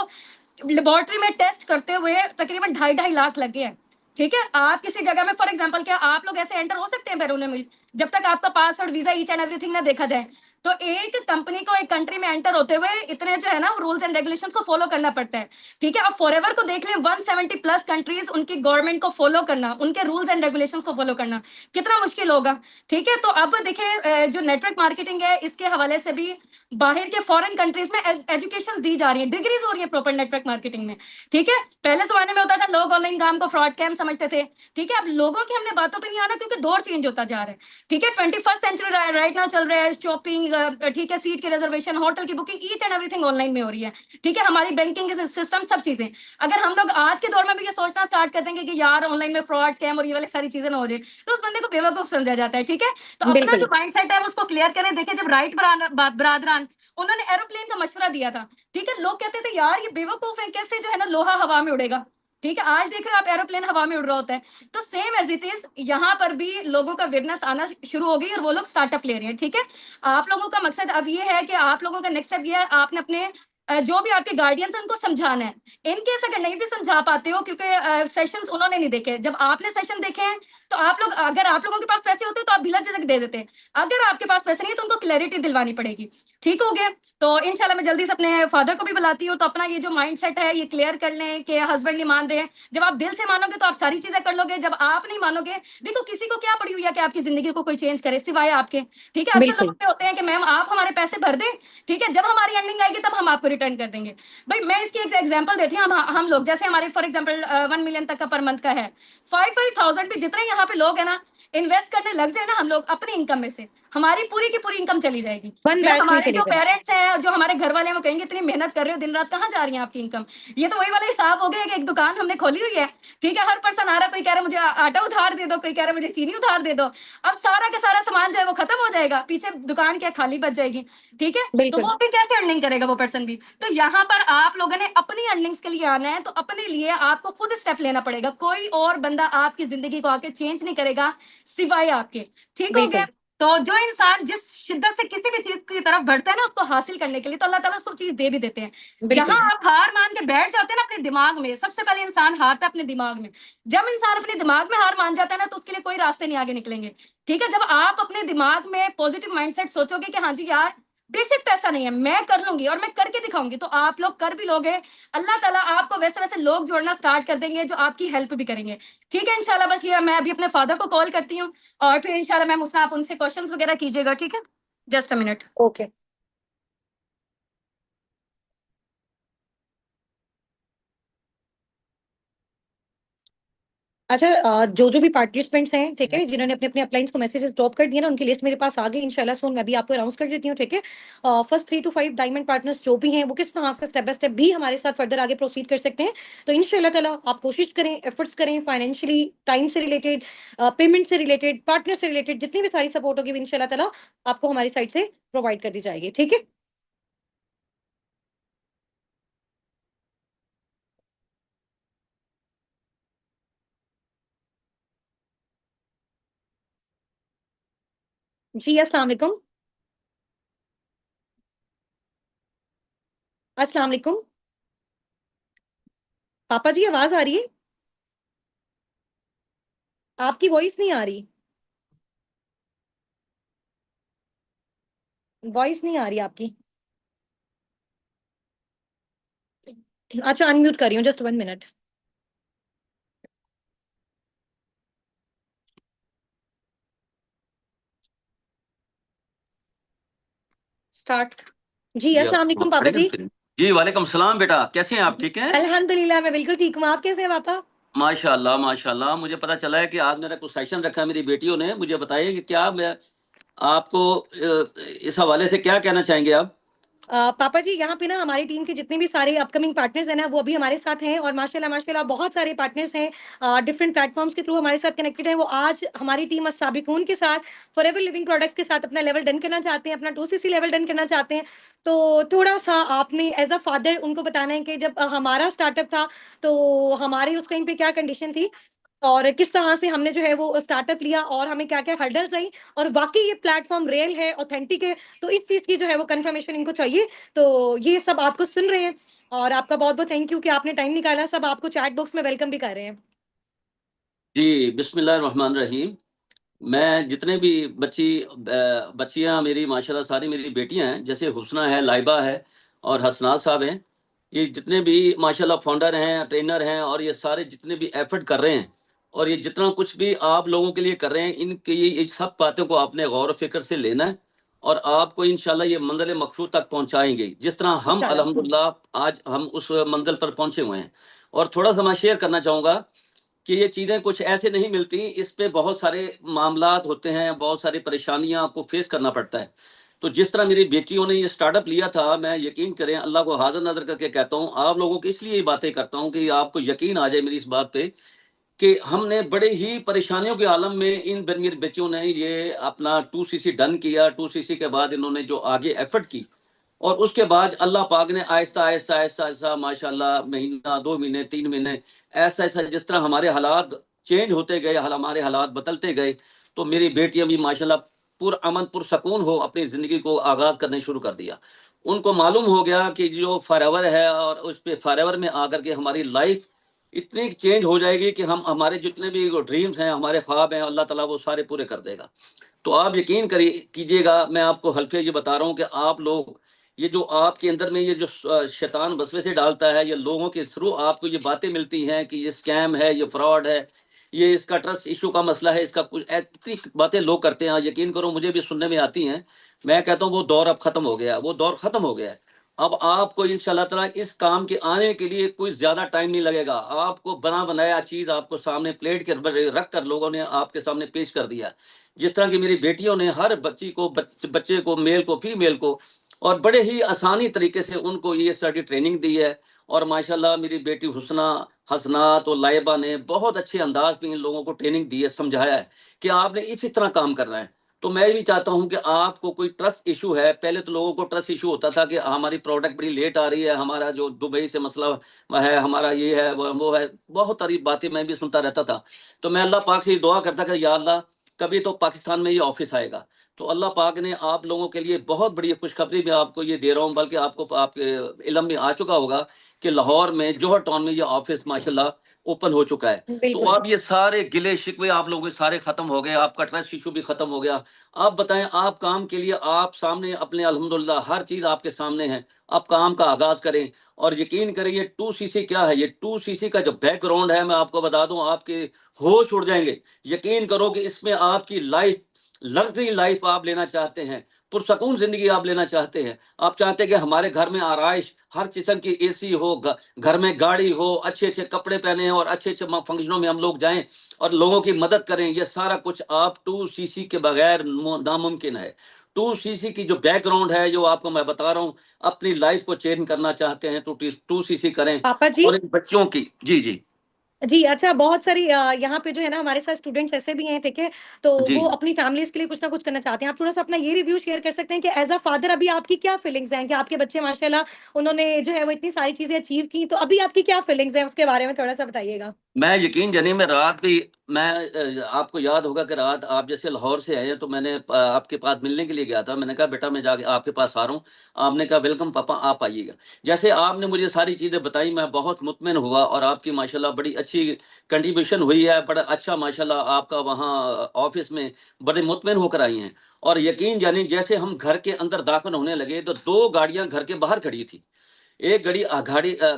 लेबोरेटरी में टेस्ट करते हुए तकरीबन 2.5 लाख लगे हैं, ठीक है? आप किसी जगह में फॉर एग्जांपल, क्या आप लोग ऐसे एंटर हो सकते हैं बैरून मुल्क जब तक आपका password visa each and everything ना देखा जाए? तो एक कंपनी को एक कंट्री में एंटर होते हुए इतने जो है ना रूल्स एंड रेगुलेशंस को फॉलो करना पड़ता है, ठीक है? अब फॉरएवर को देख लें, 170 प्लस कंट्रीज, उनकी गवर्नमेंट को फॉलो करना, उनके रूल्स एंड रेगुलेशंस को फॉलो करना कितना मुश्किल होगा, ठीक है? तो अब देखिए, जो नेटवर्क मार्केटिंग है इसके हवाले से भी बाहर के फॉरेन कंट्रीज में एजुकेशन दी जा रही है, डिग्रीज हो रही है प्रॉपर नेटवर्क मार्केटिंग में, ठीक है? पहले जमाने में होता था लोग ऑनलाइन काम को फ्रॉड स्कैम समझते थे, ठीक है? अब लोगों की हमने बातों पे नहीं आना क्योंकि दौर चेंज होता जा रहा है, ठीक है? 21st सेंचुरी राइट नाउ चल रहा है, शॉपिंग, ठीक है, सीट की रिजर्वेशन, होटल की booking, each and everything online में हो रही है, ठीक है? हमारी बैंकिंग सिस्टम, सब चीजें। अगर हम लोग आज के दौर में भी ये सोचना स्टार्ट कर देंगे कि यार ऑनलाइन में फ्रॉड स्कैम और ये वाली सारी चीजें ना हो जाए, तो उस बंदे को बेवकूफ समझा जाता है, ठीक है? तो अपना जो बिल्कुल। माइंडसेट है उसको क्लियर करें। देखिए, जब राइट बरादरान उन्होंने एरोप्लेन का मशवरा दिया था, ठीक है, लोग कहते थे यार ये बेवकूफ है, कैसे जो है ना लोहा हवा में उड़ेगा, ठीक है, आज देख रहे हो आप एरोप्लेन हवा में उड़ रहा होता है, तो सेम एज इट इज यहाँ पर भी लोगों का अवेयरनेस आना शुरू हो गई और वो लोग स्टार्टअप ले रहे हैं। ठीक है, आप लोगों का मकसद अब ये है कि आप लोगों का नेक्स्ट स्टेप ये है, आपने अपने जो भी आपके गार्डियंस हैं उनको समझाना है। इनकेस अगर नहीं भी समझा पाते हो, क्योंकि सेशंस उन्होंने नहीं देखे, जब आपने सेशन देखे हैं तो आप लोग, अगर आप लोगों के पास पैसे होते तो आप बिला झिझक दे देते, अगर आपके पास पैसे नहीं है तो उनको क्लैरिटी दिलवानी पड़ेगी। ठीक हो गया? तो इंशाल्लाह मैं जल्दी से अपने फादर को भी बुलाती हूँ, तो अपना ये जो माइंडसेट है ये क्लियर कर लें कि हस्बैंड नहीं मान रहे हैं। जब आप दिल से मानोगे तो आप सारी चीजें कर लोगे, जब आप नहीं मानोगे, देखो किसी को क्या पड़ी हुई है कि आपकी जिंदगी को कोई चेंज करे सिवाय आपके। ठीक है, अक्सर लोग बिल्कुल। पे होते हैं कि मैम आप हमारे पैसे भर दें, ठीक है, जब हमारी अर्निंग आएगी तब हम आपको रिटर्न कर देंगे। भाई मैं इसकी एक एग्जांपल देती हूँ, हम लोग जैसे हमारे फॉर एग्जांपल 1 मिलियन तक का पर मंथ का है, 5,000 भी जितने यहाँ पे लोग है ना इन्वेस्ट करने लग जाए ना, हम लोग अपनी इनकम में से, हमारी पूरी की पूरी इनकम चली जाएगी। वन फिर बैच में ही हमारे जो चलेगा। पेरेंट्स हैं, जो हमारे घर वाले हैं, वो कहेंगे इतनी मेहनत कर रहे हो दिन रात, कहाँ जा रही है आपकी इनकम? ये तो वही वाला हिसाब हो गया कि एक दुकान हमने खोली हुई है, ठीक है, हर पर्सन आ रहा है, कोई कह रहा है मुझे आटा उधार दे दो, कोई कह रहा है मुझे चीनी उधार दे दो। अब सारा का सारा सामान जो है वो खत्म हो जाएगा, पीछे दुकान क्या खाली बच जाएगी। ठीक है, तो बिल्कुल। वो भी कैसे अर्निंग करेगा वो पर्सन भी? तो यहाँ पर आप लोगों ने अपनी अर्निंग्स के लिए आना है, तो अपने लिए आपको खुद स्टेप लेना पड़ेगा, कोई और बंदा आपकी जिंदगी को आके चेंज नहीं करेगा सिवाय आपके। ठीक हो गया? बिल्कुल। तो जो इंसान जिस शिद्दत से किसी भी चीज की तरफ बढ़ता है ना, उसको हासिल करने के लिए तो अल्लाह ताला उसको चीज दे भी देते हैं। जहां बिल्कुल। आप हार मान के बैठ जाते हैं ना अपने दिमाग में, सबसे पहले इंसान हारता है अपने दिमाग में। जब इंसान अपने दिमाग में हार मान जाता है ना, तो उसके लिए कोई रास्ते नहीं आगे निकलेंगे। ठीक है, जब आप अपने दिमाग में पॉजिटिव माइंडसेट सोचोगे कि हाँ जी यार, बेशक पैसा नहीं है, मैं कर लूंगी और मैं करके दिखाऊंगी, तो आप लोग कर भी लोगे। अल्लाह ताला आपको वैसे वैसे लोग जोड़ना स्टार्ट कर देंगे जो आपकी हेल्प भी करेंगे। ठीक है, इंशाल्लाह बस ये मैं अभी अपने फादर को कॉल करती हूँ, और फिर इंशाल्लाह मैम उससे आप उनसे क्वेश्चंस वगैरह कीजिएगा। ठीक है, जस्ट अ मिनट। ओके। अच्छा, जो भी पार्टिसिपेंट्स हैं, ठीक है, जिन्होंने अपने अपने अपलाइंस को मैसेजेस ड्रॉप कर दिए ना, उनकी लिस्ट मेरे पास आ गई इंशाल्लाह सून, मैं भी आपको अनाउंस कर देती हूँ। ठीक है, फर्स्ट 3 to 5 डायमंड पार्टनर्स जो भी हैं वो किस तरह से स्टेप बाय स्टेप भी हमारे साथ फर्दर आगे प्रोसीड कर सकते हैं। तो इंशाल्लाह ताला आप कोशिश करें, एफर्ट्स करें, फाइनेंशियली, टाइम से रिलेटेड, पेमेंट से रिलेटेड, पार्टनर से रिलेटेड जितनी भी सारी सपोर्ट होगी इंशाल्लाह ताला आपको हमारी साइड से प्रोवाइड कर दी जाएगी। ठीक है। जी, अस्सलाम वालेकुम। अस्सलाम वालेकुम। पापा जी, आवाज आ रही है? आपकी वॉइस नहीं आ रही। वॉइस नहीं आ रही आपकी। अच्छा, अनम्यूट कर रही हूँ, जस्ट 1 मिनट। स्टार्ट। जी, जी अस्सलाम वालेकुम पापा जी। जी वालेकुम सलाम बेटा, कैसे हैं आप? ठीक हैं? अल्हम्दुलिल्लाह मैं बिल्कुल ठीक हूँ, आप कैसे हैं पापा? माशाल्लाह माशाल्लाह। मुझे पता चला है कि आज मेरा कुछ सेशन रखा है मेरी बेटियों ने। मुझे बताइए कि क्या मैं आपको इस हवाले से क्या कहना चाहेंगे आप? पापा जी, यहाँ पे ना हमारी टीम के जितने भी सारे अपकमिंग पार्टनर्स हैं ना, वो अभी हमारे साथ हैं, और माशाल्लाह माशाल्लाह बहुत सारे पार्टनर्स हैं डिफरेंट प्लेटफॉर्म्स के थ्रू हमारे साथ कनेक्टेड हैं। वो आज हमारी टीम साबिकून के साथ, फॉरएवर लिविंग प्रोडक्ट्स के साथ अपना लेवल डन करना चाहते हैं, अपना 2cc लेवल डन करना चाहते हैं। तो थोड़ा सा आपने एज अ फादर उनको बताना है कि जब हमारा स्टार्टअप था तो हमारी उस टाइम पे क्या कंडीशन थी, और किस तरह से हमने जो है वो स्टार्टअप लिया, और हमें क्या-क्या हर्डल्स रही, और वाक़ई ये प्लेटफ़ॉर्म रियल है, ऑथेंटिक है। तो इस चीज़ की जो है वो कन्फर्मेशन इनको चाहिए। तो ये सब आपको सुन रहे हैं, और आपका बहुत-बहुत थैंक यू कि आपने टाइम निकाला। सब आपको चैट बॉक्स में वेलकम भी कर रहे हैं। जी, बिस्मिल्लाहिर्रहमानिर्रहीम। मैं जितने भी बच्चियाँ मेरी माशाल्लाह सारी मेरी बेटियाँ हैं, जैसे हुस्ना है, लाइबा है और हसनात साहब हैं। ये जितने भी माशाल्लाह फाउंडर हैं, ट्रेनर हैं, और ये सारे जितने भी एफर्ट कर रहे हैं, और ये जितना कुछ भी आप लोगों के लिए कर रहे हैं, इनकी ये सब बातों को आपने गौर व फ़िक्र से लेना है, और आपको इंशाल्लाह ये मंज़िल मक़सूद तक पहुँचाएँगे। जिस तरह हम इंशाल्लाह। अल्हम्दुलिल्लाह आज हम उस मंज़िल पर पहुँचे हुए हैं। और थोड़ा-सा मैं शेयर करना चाहूँगा कि ये चीज़ें कुछ ऐसे नहीं मिलती, इस पे बहुत सारे मामलात होते हैं, बहुत सारी परेशानियाँ आपको फेस करना पड़ता है। तो जिस तरह मेरी बेटियों ने ये स्टार्टअप लिया था, मैं यकीन करें अल्लाह को हाज़िर नज़र करके कहता हूँ, आप लोगों को इसलिए ये बातें करता हूँ कि आपको यकीन आ जाए मेरी इस बात पे कि हमने बड़े ही परेशानियों के आलम में मेरी बच्चियों ने ये अपना 2cc डन किया। 2cc के बाद इन्होंने जो आगे एफर्ट की, और उसके बाद अल्लाह पाक ने आहिस्ता आहिस्ता आहिस्ता आहिस्ता माशाल्लाह महीना 2 महीने 3 महीने ऐसा ऐसा जिस तरह हमारे हालात चेंज होते गए, हमारे हालात बदलते गए, तो मेरी बेटियां भी माशाल्लाह पुरअमन पुरसकून हो अपनी ज़िंदगी को आगाज़ करने शुरू कर दिया। उनको मालूम हो गया कि जो फॉरएवर है और उस पे फॉरएवर में आकर के हमारी लाइफ इतनी चेंज हो जाएगी कि हम हमारे जितने भी ड्रीम्स हैं, हमारे ख्वाब हैं, अल्लाह ताला वो सारे पूरे कर देगा। तो आप यकीन करिए कीजिएगा, मैं आपको हल्फे ये बता रहा हूँ कि आप लोग ये जो आपके अंदर में ये जो शैतान वसवसे डालता है, ये लोगों के थ्रू आपको ये बातें मिलती हैं कि ये स्कैम है, ये फ्रॉड है, ये इसका ट्रस्ट इशू का मसला है, इसका कुछ इतनी बातें लोग करते हैं, यकीन करो मुझे भी सुनने में आती हैं। मैं कहता हूँ वो दौर अब खत्म हो गया, वो दौर खत्म हो गया है। अब आपको इंशाल्लाह ताला इस काम के आने के लिए कोई ज्यादा टाइम नहीं लगेगा। आपको बना बनाया चीज आपको सामने प्लेट के रख कर लोगों ने आपके सामने पेश कर दिया। जिस तरह की मेरी बेटियों ने हर बच्ची को बच्चे को, मेल को, फीमेल को, और बड़े ही आसानी तरीके से उनको ये सारी ट्रेनिंग दी है। और माशाल्लाह मेरी बेटी हुस्ना, हसनात और लाइबा ने बहुत अच्छे अंदाज में इन लोगों को ट्रेनिंग दी है, समझाया है कि आपने इसी तरह काम करना है। तो मैं भी चाहता हूं कि आपको कोई ट्रस्ट इशू है, पहले तो लोगों को ट्रस्ट इशू होता था कि हमारी प्रोडक्ट बड़ी लेट आ रही है, हमारा जो दुबई से मसला है, हमारा ये है वो है, बहुत सारी बातें मैं भी सुनता रहता था। तो मैं अल्लाह पाक से दुआ करता कि या अल्लाह कभी तो पाकिस्तान में ये ऑफिस आएगा। तो अल्लाह पाक ने आप लोगों के लिए बहुत बड़ी खुशखबरी मैं आपको ये दे रहा हूँ, बल्कि आपको आपके इल्म में आ चुका होगा कि लाहौर में जौहर टाउन में ये ऑफिस माशाल्लाह ओपन हो चुका है। तो बिल्कुल। अब ये सारे गिले शिकवे आप लोगों के सारे खत्म हो गए, आपका ट्रस्ट इशू भी खत्म हो गया। आप बताएं, आप काम के लिए आप सामने अपने अल्हम्दुलिल्लाह हर चीज आपके सामने है। आप काम का आगाज करें और यकीन करें ये 2cc क्या है, ये 2cc का जो बैकग्राउंड है मैं आपको बता दूं, आपके होश उड़ जाएंगे। यकीन करो कि इसमें आपकी लाइफ, लग्जरी लाइफ आप लेना चाहते हैं, पुरसकून जिंदगी आप लेना चाहते हैं, आप चाहते हैं कि हमारे घर में आराइश, हर किस्म की एसी हो, घर में गाड़ी हो, अच्छे अच्छे कपड़े पहने और अच्छे अच्छे फंक्शनों में हम लोग जाएं और लोगों की मदद करें, ये सारा कुछ आप 2cc के बगैर नामुमकिन है। 2cc की जो बैकग्राउंड है, जो आपको मैं बता रहा हूं, अपनी लाइफ को चेंज करना चाहते हैं तो 2cc करें। पापा जी। और इन बच्चों की जी जी जी, अच्छा, बहुत सारी यहाँ पे जो है ना हमारे साथ स्टूडेंट्स ऐसे भी हैं, ठीक है? तो जी वो अपनी फैमिलीज़ के लिए कुछ ना कुछ करना चाहते हैं। आप थोड़ा-सा अपना ये रिव्यू शेयर कर सकते हैं कि एज़ अ फादर अभी आपकी क्या फीलिंग्स हैं? कि आपके बच्चे माशाल्लाह उन्होंने जो है वो इतनी सारी चीज़ें अचीव की, तो अभी आपकी क्या फीलिंग्स हैं? उसके बारे में थोड़ा-सा बताइएगा। मैं यकीन जानिए, मैं रात भी मैं आपको याद होगा कि रात आप जैसे लाहौर से आए हैं तो मैंने आपके पास मिलने के लिए गया था। मैंने कहा बेटा मैं जाके आपके पास आ रहा हूँ। आपने कहा वेलकम पापा, आप आइएगा। जैसे आपने मुझे सारी चीज़ें बताई मैं बहुत मुतमिन हुआ और आपकी माशाल्लाह बड़ी अच्छी कंट्रीब्यूशन हुई है। बड़ा अच्छा माशाल्लाह आपका वहाँ ऑफिस में बड़े मुतमिन होकर आई हैं। और यकीन जानिए जैसे हम घर के अंदर दाखिल होने लगे तो 2 गाड़ियाँ घर के बाहर खड़ी थी। एक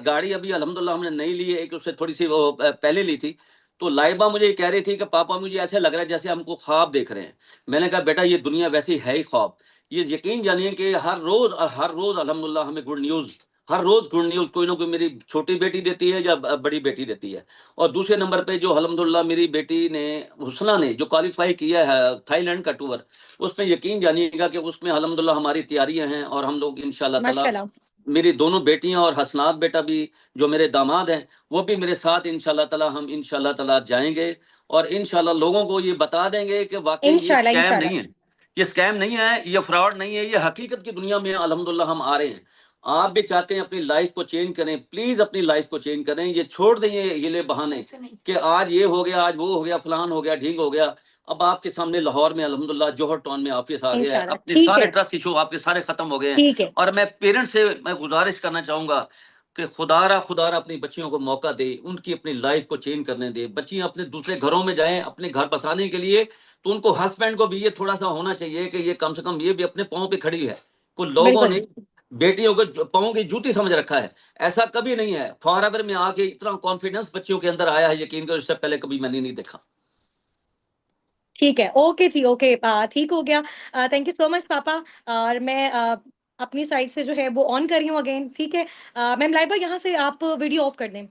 गाड़ी अभी अल्हम्दुलिल्लाह हमने नई ली है, एक उससे थोड़ी-सी वो पहले ली थी। तो लाइबा मुझे ये कह रही थी कि पापा मुझे ऐसे लग रहा है जैसे हमको ख्वाब देख रहे हैं। मैंने कहा बेटा ये दुनिया वैसी है ही ख्वाब। ये यकीन जानिए कि हर रोज़ अल्हम्दुलिल्लाह हमें गुड न्यूज़, हर रोज़ गुड न्यूज़ कोई ना कोई मेरी छोटी बेटी देती है या बड़ी बेटी देती है। और दूसरे नंबर पे जो अल्हम्दुलिल्लाह मेरी बेटी ने, हुस्ना ने जो क्वालीफाई किया है थाईलैंड का टूर, उसमें यकीन जानिएगा कि उसमें अल्हम्दुलिल्लाह हमारी तैयारियाँ हैं और हम लोग इंशाअल्लाह ताला, माशाल्लाह। मेरी दोनों बेटियां और हसनात बेटा भी जो मेरे दामाद हैं वो भी मेरे साथ इंशाल्लाह ताला, हम इंशाल्लाह ताला जाएंगे और इंशाल्लाह लोगों को ये बता देंगे कि वाकई ये इंशाल्लाह, स्कैम इंशाल्लाह। नहीं है, ये स्कैम नहीं है, ये फ्रॉड नहीं है, ये हकीकत की दुनिया में अल्हम्दुलिल्लाह हम आ रहे हैं। आप भी चाहते हैं अपनी लाइफ को चेंज करें, प्लीज अपनी लाइफ को चेंज करें। ये छोड़ दें ये हिले बहाने ऐसे नहीं। कि आज ये हो गया, आज वो हो गया, फलान हो गया, ढींग हो गया। अब आपके सामने लाहौर में अल्हम्दुलिल्लाह जौहर टाउन में ऑफिस आ गया है, इंशाल्लाह, अपने ठीक सारे है, ट्रस्ट इशू आपके सारे खत्म हो गए हैं। ठीक है। और मैं पेरेंट्स से मैं गुजारिश करना चाहूंगा कि खुदारा खुदारा अपनी बच्चियों को मौका दे, उनकी अपनी लाइफ को चेंज करने दे। बच्चियां अपने दूसरे घरों में जाएं अपने घर बसाने के लिए, तो उनको हस्बैंड को भी ये थोड़ा सा होना चाहिए कि ये कम से कम ये भी अपने पाँव पे खड़ी है। कुछ लोगों बिल्कुल। ने बेटियों को पाँव की जूती समझ रखा है। ऐसा कभी नहीं है। फॉरएवर में आके इतना कॉन्फिडेंस बच्चियों के अंदर आया है, यकीन करो इससे पहले कभी मैंने नहीं देखा। ठीक है, ओके जी, ओके, ठीक हो गया। थैंक यू सो मच पापा। और मैं अपनी साइड से जो है वो ऑन कर रही हूँ अगेन, ठीक है? मैम लाइबा यहाँ से आप वीडियो ऑफ कर दें।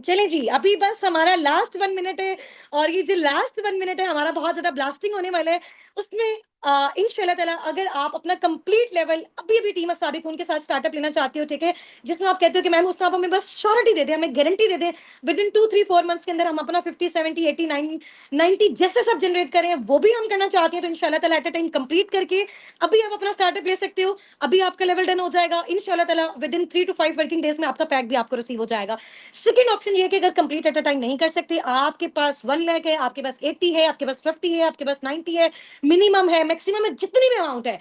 चलें जी, अभी बस हमारा लास्ट 1 मिनट है और ये जो लास्ट 1 मिनट है हमारा बहुत ज़्यादा ब्लास्टिंग होने वाला है। उसमें इंशाल्लाह ताला अगर आप अपना कंप्लीट लेवल अभी टीम असाबिक उनके साथ स्टार्टअप लेना चाहते हो, ठीक है, जिसमें आप कहते हो कि मैम उसमें आप हमें बस श्योरिटी दे दें, हमें गारंटी दे दें, विद इन 2-3-4 मंथ्स के अंदर हम अपना 50 70 80 90 जैसे सब जनरेट करें, वो भी हम करना चाहते हैं, तो इंशाल्लाह ताला एट अ टाइम कंप्लीट करके अभी आप अपना स्टार्टअप ले सकते हो। अभी आपका लेवल डन हो जाएगा इंशाल्लाह ताला, with in 3 to 5 working days में आपका पैक भी आपको रिसीव हो जाएगा। सेकंड ऑप्शन ये है कि अगर कंप्लीट एट अ टाइम नहीं कर सकते, आपके पास 1 लाख है, आपके पास 80 है, आपके पास 50 है, आपके पास 90 है, मिनिमम है, मैक्सिमम है, जितनी भी अमाउंट है,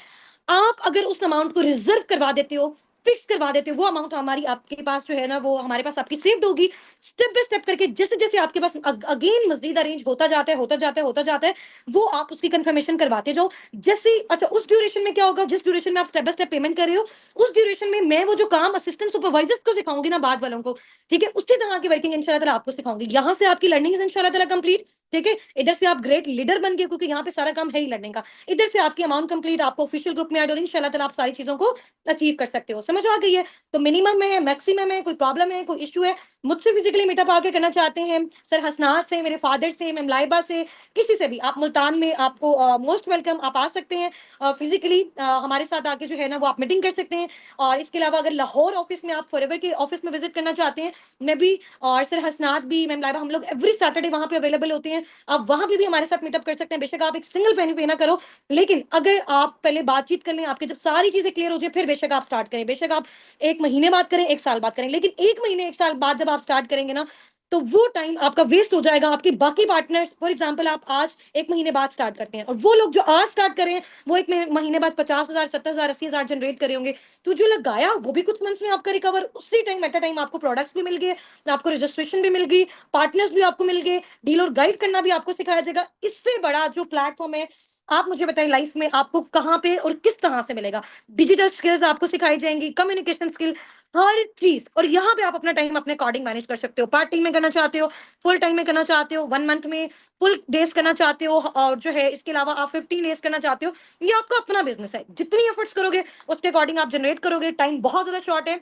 आप अगर उस अमाउंट को रिजर्व करवा देते हो, फिक्स करवा देते हो, वो अमाउंट हमारी आपके पास जो है ना, वो हमारे पास आपकी सेव्ड होगी। स्टेप बाय स्टेप करके जैसे जैसे आपके पास अगेन मजीद अरेंज होता जाता है, होता जाता है, होता जाता है, वो आप उसकी कंफर्मेशन करवाते जाओ। जैसे अच्छा, उस ड्यूरेशन में क्या होगा, जिस ड्यूरेशन में आप स्टेप बाय स्टेप पेमेंट कर रहे हो, उस ड्यूरेशन में मैं वो जो काम असिस्टेंट सुपरवाइजर को सिखाऊंगी ना, बाद वालों को, ठीक है, उसी तरह की वर्किंग इंशाल्लाह ताला आपको सिखाऊंगी। यहाँ से आपकी लर्निंग इज इंशाल्लाह ताला कंप्लीट, ठीक है, इधर से आप ग्रेट लीडर बन गए, क्योंकि यहाँ पे सारा काम है ही लर्निंग का। इधर से आपकी अमाउंट कंप्लीट, आपको ऑफिशियल ग्रुप में ऐड, और इंशाल्लाह ताला आप सारी चीजों को अचीव कर सकते हो। समझ आ गई है? तो मिनिमम में है, मैक्सिमम है, कोई प्रॉब्लम है, कोई इश्यू है, मुझसे फिजिकली मीटअप आके करना चाहते हैं, सर हसनात से, मेरे फादर से, मैम लाइबा से, किसी से भी, आप मुल्तान में आपको मोस्ट वेलकम, आप आ सकते हैं फिजिकली हमारे साथ आके जो है ना, वो आप मीटिंग कर सकते हैं। और इसके अलावा अगर लाहौर ऑफिस में आप फॉरएवर के ऑफिस में विजिट करना चाहते हैं, मैं भी और सर हसनात भी, मैम लाइबा, हम लोग एवरी सैटरडे वहां पे अवेलेबल होते हैं। आप वहां पे भी हमारे साथ मीटअप कर सकते हैं। बेशक आप एक सिंगल पेनी पे ना करो, लेकिन अगर आप पहले बातचीत कर लें, आपके जब सारी चीजें क्लियर हो जाए, फिर बेशक आप स्टार्ट करें। बेशक आप 1 महीने बाद करें, 1 साल बाद करें, लेकिन 1 महीने 1 साल बाद जब आप स्टार्ट करेंगे ना, तो वो टाइम आपका वेस्ट हो जाएगा। आपके बाकी पार्टनर्स, फॉर एग्जांपल आप आज 1 महीने बाद स्टार्ट करते हैं, और वो लोग जो आज स्टार्ट कर रहे हैं, वो 1 महीने बाद 50,000 70,000 80,000 जनरेट करे होंगे। तो जो लगाया वो भी कुछ मंथ्स में आपका रिकवर, उसी टाइम एट अ टाइम आपको प्रोडक्ट्स भी मिल गए, आपको रजिस्ट्रेशन भी मिल गई, पार्टनर्स भी आपको मिल गए, डील और गाइड करना भी आपको सिखाया जाएगा। इससे बड़ा जो प्लेटफॉर्म है, आप मुझे बताइए लाइफ में आपको कहाँ पे और किस तरह से मिलेगा। डिजिटल स्किल्स आपको सिखाई जाएंगी, कम्युनिकेशन स्किल, हर चीज। और यहाँ पे आप अपना टाइम अपने अकॉर्डिंग मैनेज कर सकते हो। पार्ट टाइम में करना चाहते हो, फुल टाइम में करना चाहते हो, 1 मंथ में फुल डेज करना चाहते हो, और जो है इसके अलावा आप 15 डेज करना चाहते हो, ये आपका अपना बिजनेस है। जितनी एफर्ट्स करोगे उसके अकॉर्डिंग आप जनरेट करोगे। टाइम बहुत ज्यादा शॉर्ट है।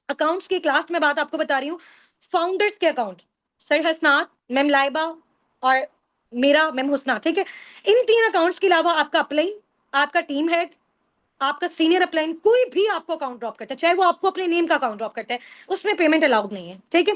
अकाउंट्स की क्लास में बात आपको बता रही हूँ, फाउंडर्स के अकाउंट, सर हसनात, मैम लाइबा और मेरा मैम हुस्ना, ठीक है, इन 3 अकाउंट्स के अलावा आपका अपलाइन, आपका टीम हेड, आपका सीनियर अपलाइन, कोई भी आपको अकाउंट ड्रॉप करता है, चाहे वो आपको अपने नेम का अकाउंट ड्रॉप करता है, उसमें पेमेंट अलाउड नहीं है, ठीक है।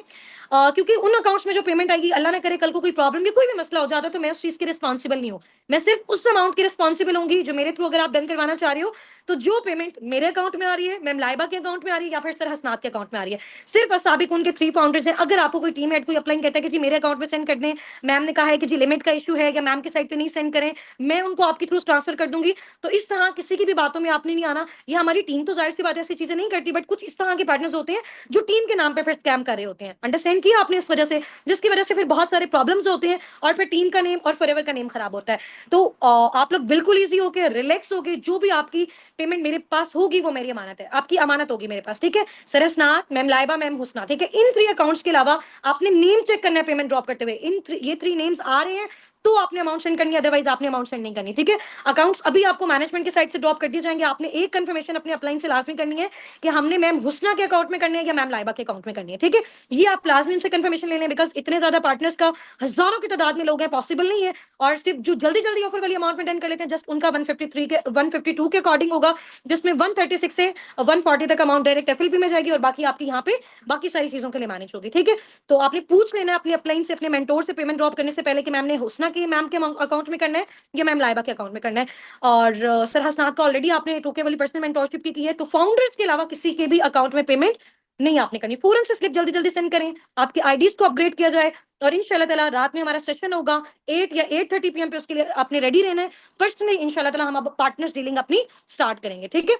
क्योंकि उन अकाउंट्स में जो पेमेंट आएगी, अल्लाह ना करे कल को कोई प्रॉब्लम या कोई भी मसला हो जाता है, तो मैं उस चीज की रिस्पॉन्सिबल नहीं हूँ। मैं सिर्फ उस अमाउंट की रिस्पॉन्सिबल होंगी जो मेरे थ्रू अगर आप डन करवाना चाह रहे हो। तो जो पेमेंट मेरे अकाउंट में आ रही है, मैम लाइबा के अकाउंट में आ रही है, या फिर सर हसनात के अकाउंट में आ रही है, सिर्फ असाबिक उनके 3 फाउंडर्स हैं। अगर आपको कोई टीम हेड कोई अप्लाई कहता है कि जी मेरे अकाउंट में सेंड कर दें, मैम ने कहा है कि जी लिमिट का इशू है, या मैम के साइड पे नहीं सेंड करें, मैं उनको आपके थ्रू ट्रांसफर कर दूंगी। तो इस तरह किसी की भी बातों में आपने नहीं आना। ये हमारी टीम तो जाहिर सी बात है ऐसी चीजें नहीं करती, बट कुछ इस तरह के पार्टनर्स होते हैं जो टीम के नाम पे फिर स्कैम कर रहे होते हैं। अंडरस्टैंड किया आपने? इस वजह से, जिसकी वजह से फिर बहुत सारे प्रॉब्लम्स होते हैं, और फिर टीम का नेम और फॉरएवर का नेम खराब होता है। तो आप लोग बिल्कुल ईजी होके, रिलैक्स होके, जो भी आपकी पेमेंट मेरे पास होगी वो मेरी अमानत है, आपकी अमानत होगी मेरे पास, ठीक है। सरसनाथ, मैम लाइबा, मैम हुस्ना, ठीक है, इन 3 अकाउंट्स के अलावा आपने नेम चेक करना है पेमेंट ड्रॉप करते हुए। ये 3 नेम्स आ रहे हैं तो आपने अमाउंट सेंड करनी है, अदरवाइज आपने अमाउंट सेंड नहीं करनी, ठीक है। अकाउंट्स अभी आपको मैनेजमेंट की साइड से ड्रॉप कर दिए जाएंगे। आपने एक कंफर्मेशन अपने अपलाइन से लाजमी करनी है कि हमने मैम हुस्ना के अकाउंट में करनी है या मैम लाइबा के अकाउंट में करनी है, ठीक है। ये आप लाजमी उनसे कंफर्मेशन ले लें, बिकॉज इतने ज्यादा पार्टनर्स का हजारों की तादाद में लोग हैं, पॉसिबल नहीं है। और सिर्फ जो जल्दी जल्दी ऑफर वाली अमाउंट में डन कर लेते हैं, जस्ट उनका 153 के 152 के अकॉर्डिंग होगा, जिसमें 136 से 140 तक अमाउंट डायरेक्ट एफएलपी में जाएगी, और बाकी आपकी यहाँ पे बाकी सारी चीजों के लिए मैनेज होगी, ठीक है। तो आपने पूछ लेना अपने अपलाइन से, अपने मेंटोर से पेमेंट ड्रॉप करने से पहले कि मैम ने हुस्ना के मैम के अकाउंट में करना है या मैम लाइबा के अकाउंट में करना है। और सर हसनात का ऑलरेडी आपने टोके वाली पर्सनल मेंटोरशिप की है, तो फाउंडर्स के अलावा किसी के भी अकाउंट में पेमेंट नहीं आपने करनी। फौरन से स्लिप जल्दी जल्दी सेंड करें, आपकी आईडीज को अपग्रेड किया जाए, और इंशाल्लाह ताला रात में हमारा सेशन होगा 8 या 8:30 पीएम पे, उसके लिए आपने रेडी रहना है। पर्सनली इंशाल्लाह ताला हम अब पार्टनर्स डीलिंग अपनी स्टार्ट करेंगे, ठीक है।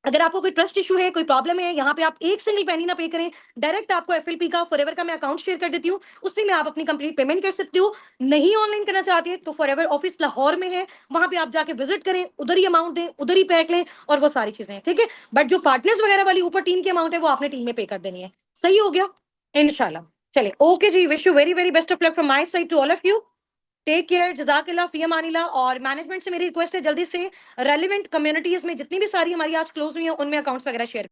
अगर आपको कोई ट्रस्ट इशू है, कोई प्रॉब्लम है, यहाँ पे आप एक सिंगल पेनी ना पे करें, डायरेक्ट आपको एफएलपी का फॉरएवर का मैं अकाउंट शेयर कर देती हूँ, उससे में आप अपनी कंप्लीट पेमेंट कर सकते हो। नहीं ऑनलाइन करना चाहते हैं तो फॉरएवर ऑफिस लाहौर में है, वहां पे आप जाके विजिट करें, उधर ही अमाउंट दें, उधर ही पैक लें, और वो सारी चीजें, ठीक है। बट जो पार्टनर्स वगैरह वाली ऊपर टीम की अमाउंट है, वो आपने टीम में पे कर देनी है। सही हो गया? इनशाला। चले, ओके जी, wish you very very best of luck from my side to all of you. Take care, जजाकिल्लाह, फी अमानिल्लाह। और मैनेजमेंट से मेरी रिक्वेस्ट है, जल्दी से रेलिवेंट कम्युनिटीज में जितनी भी सारी हमारी आज क्लोज हुई है, उनमें अकाउंट्स वगैरह शेयर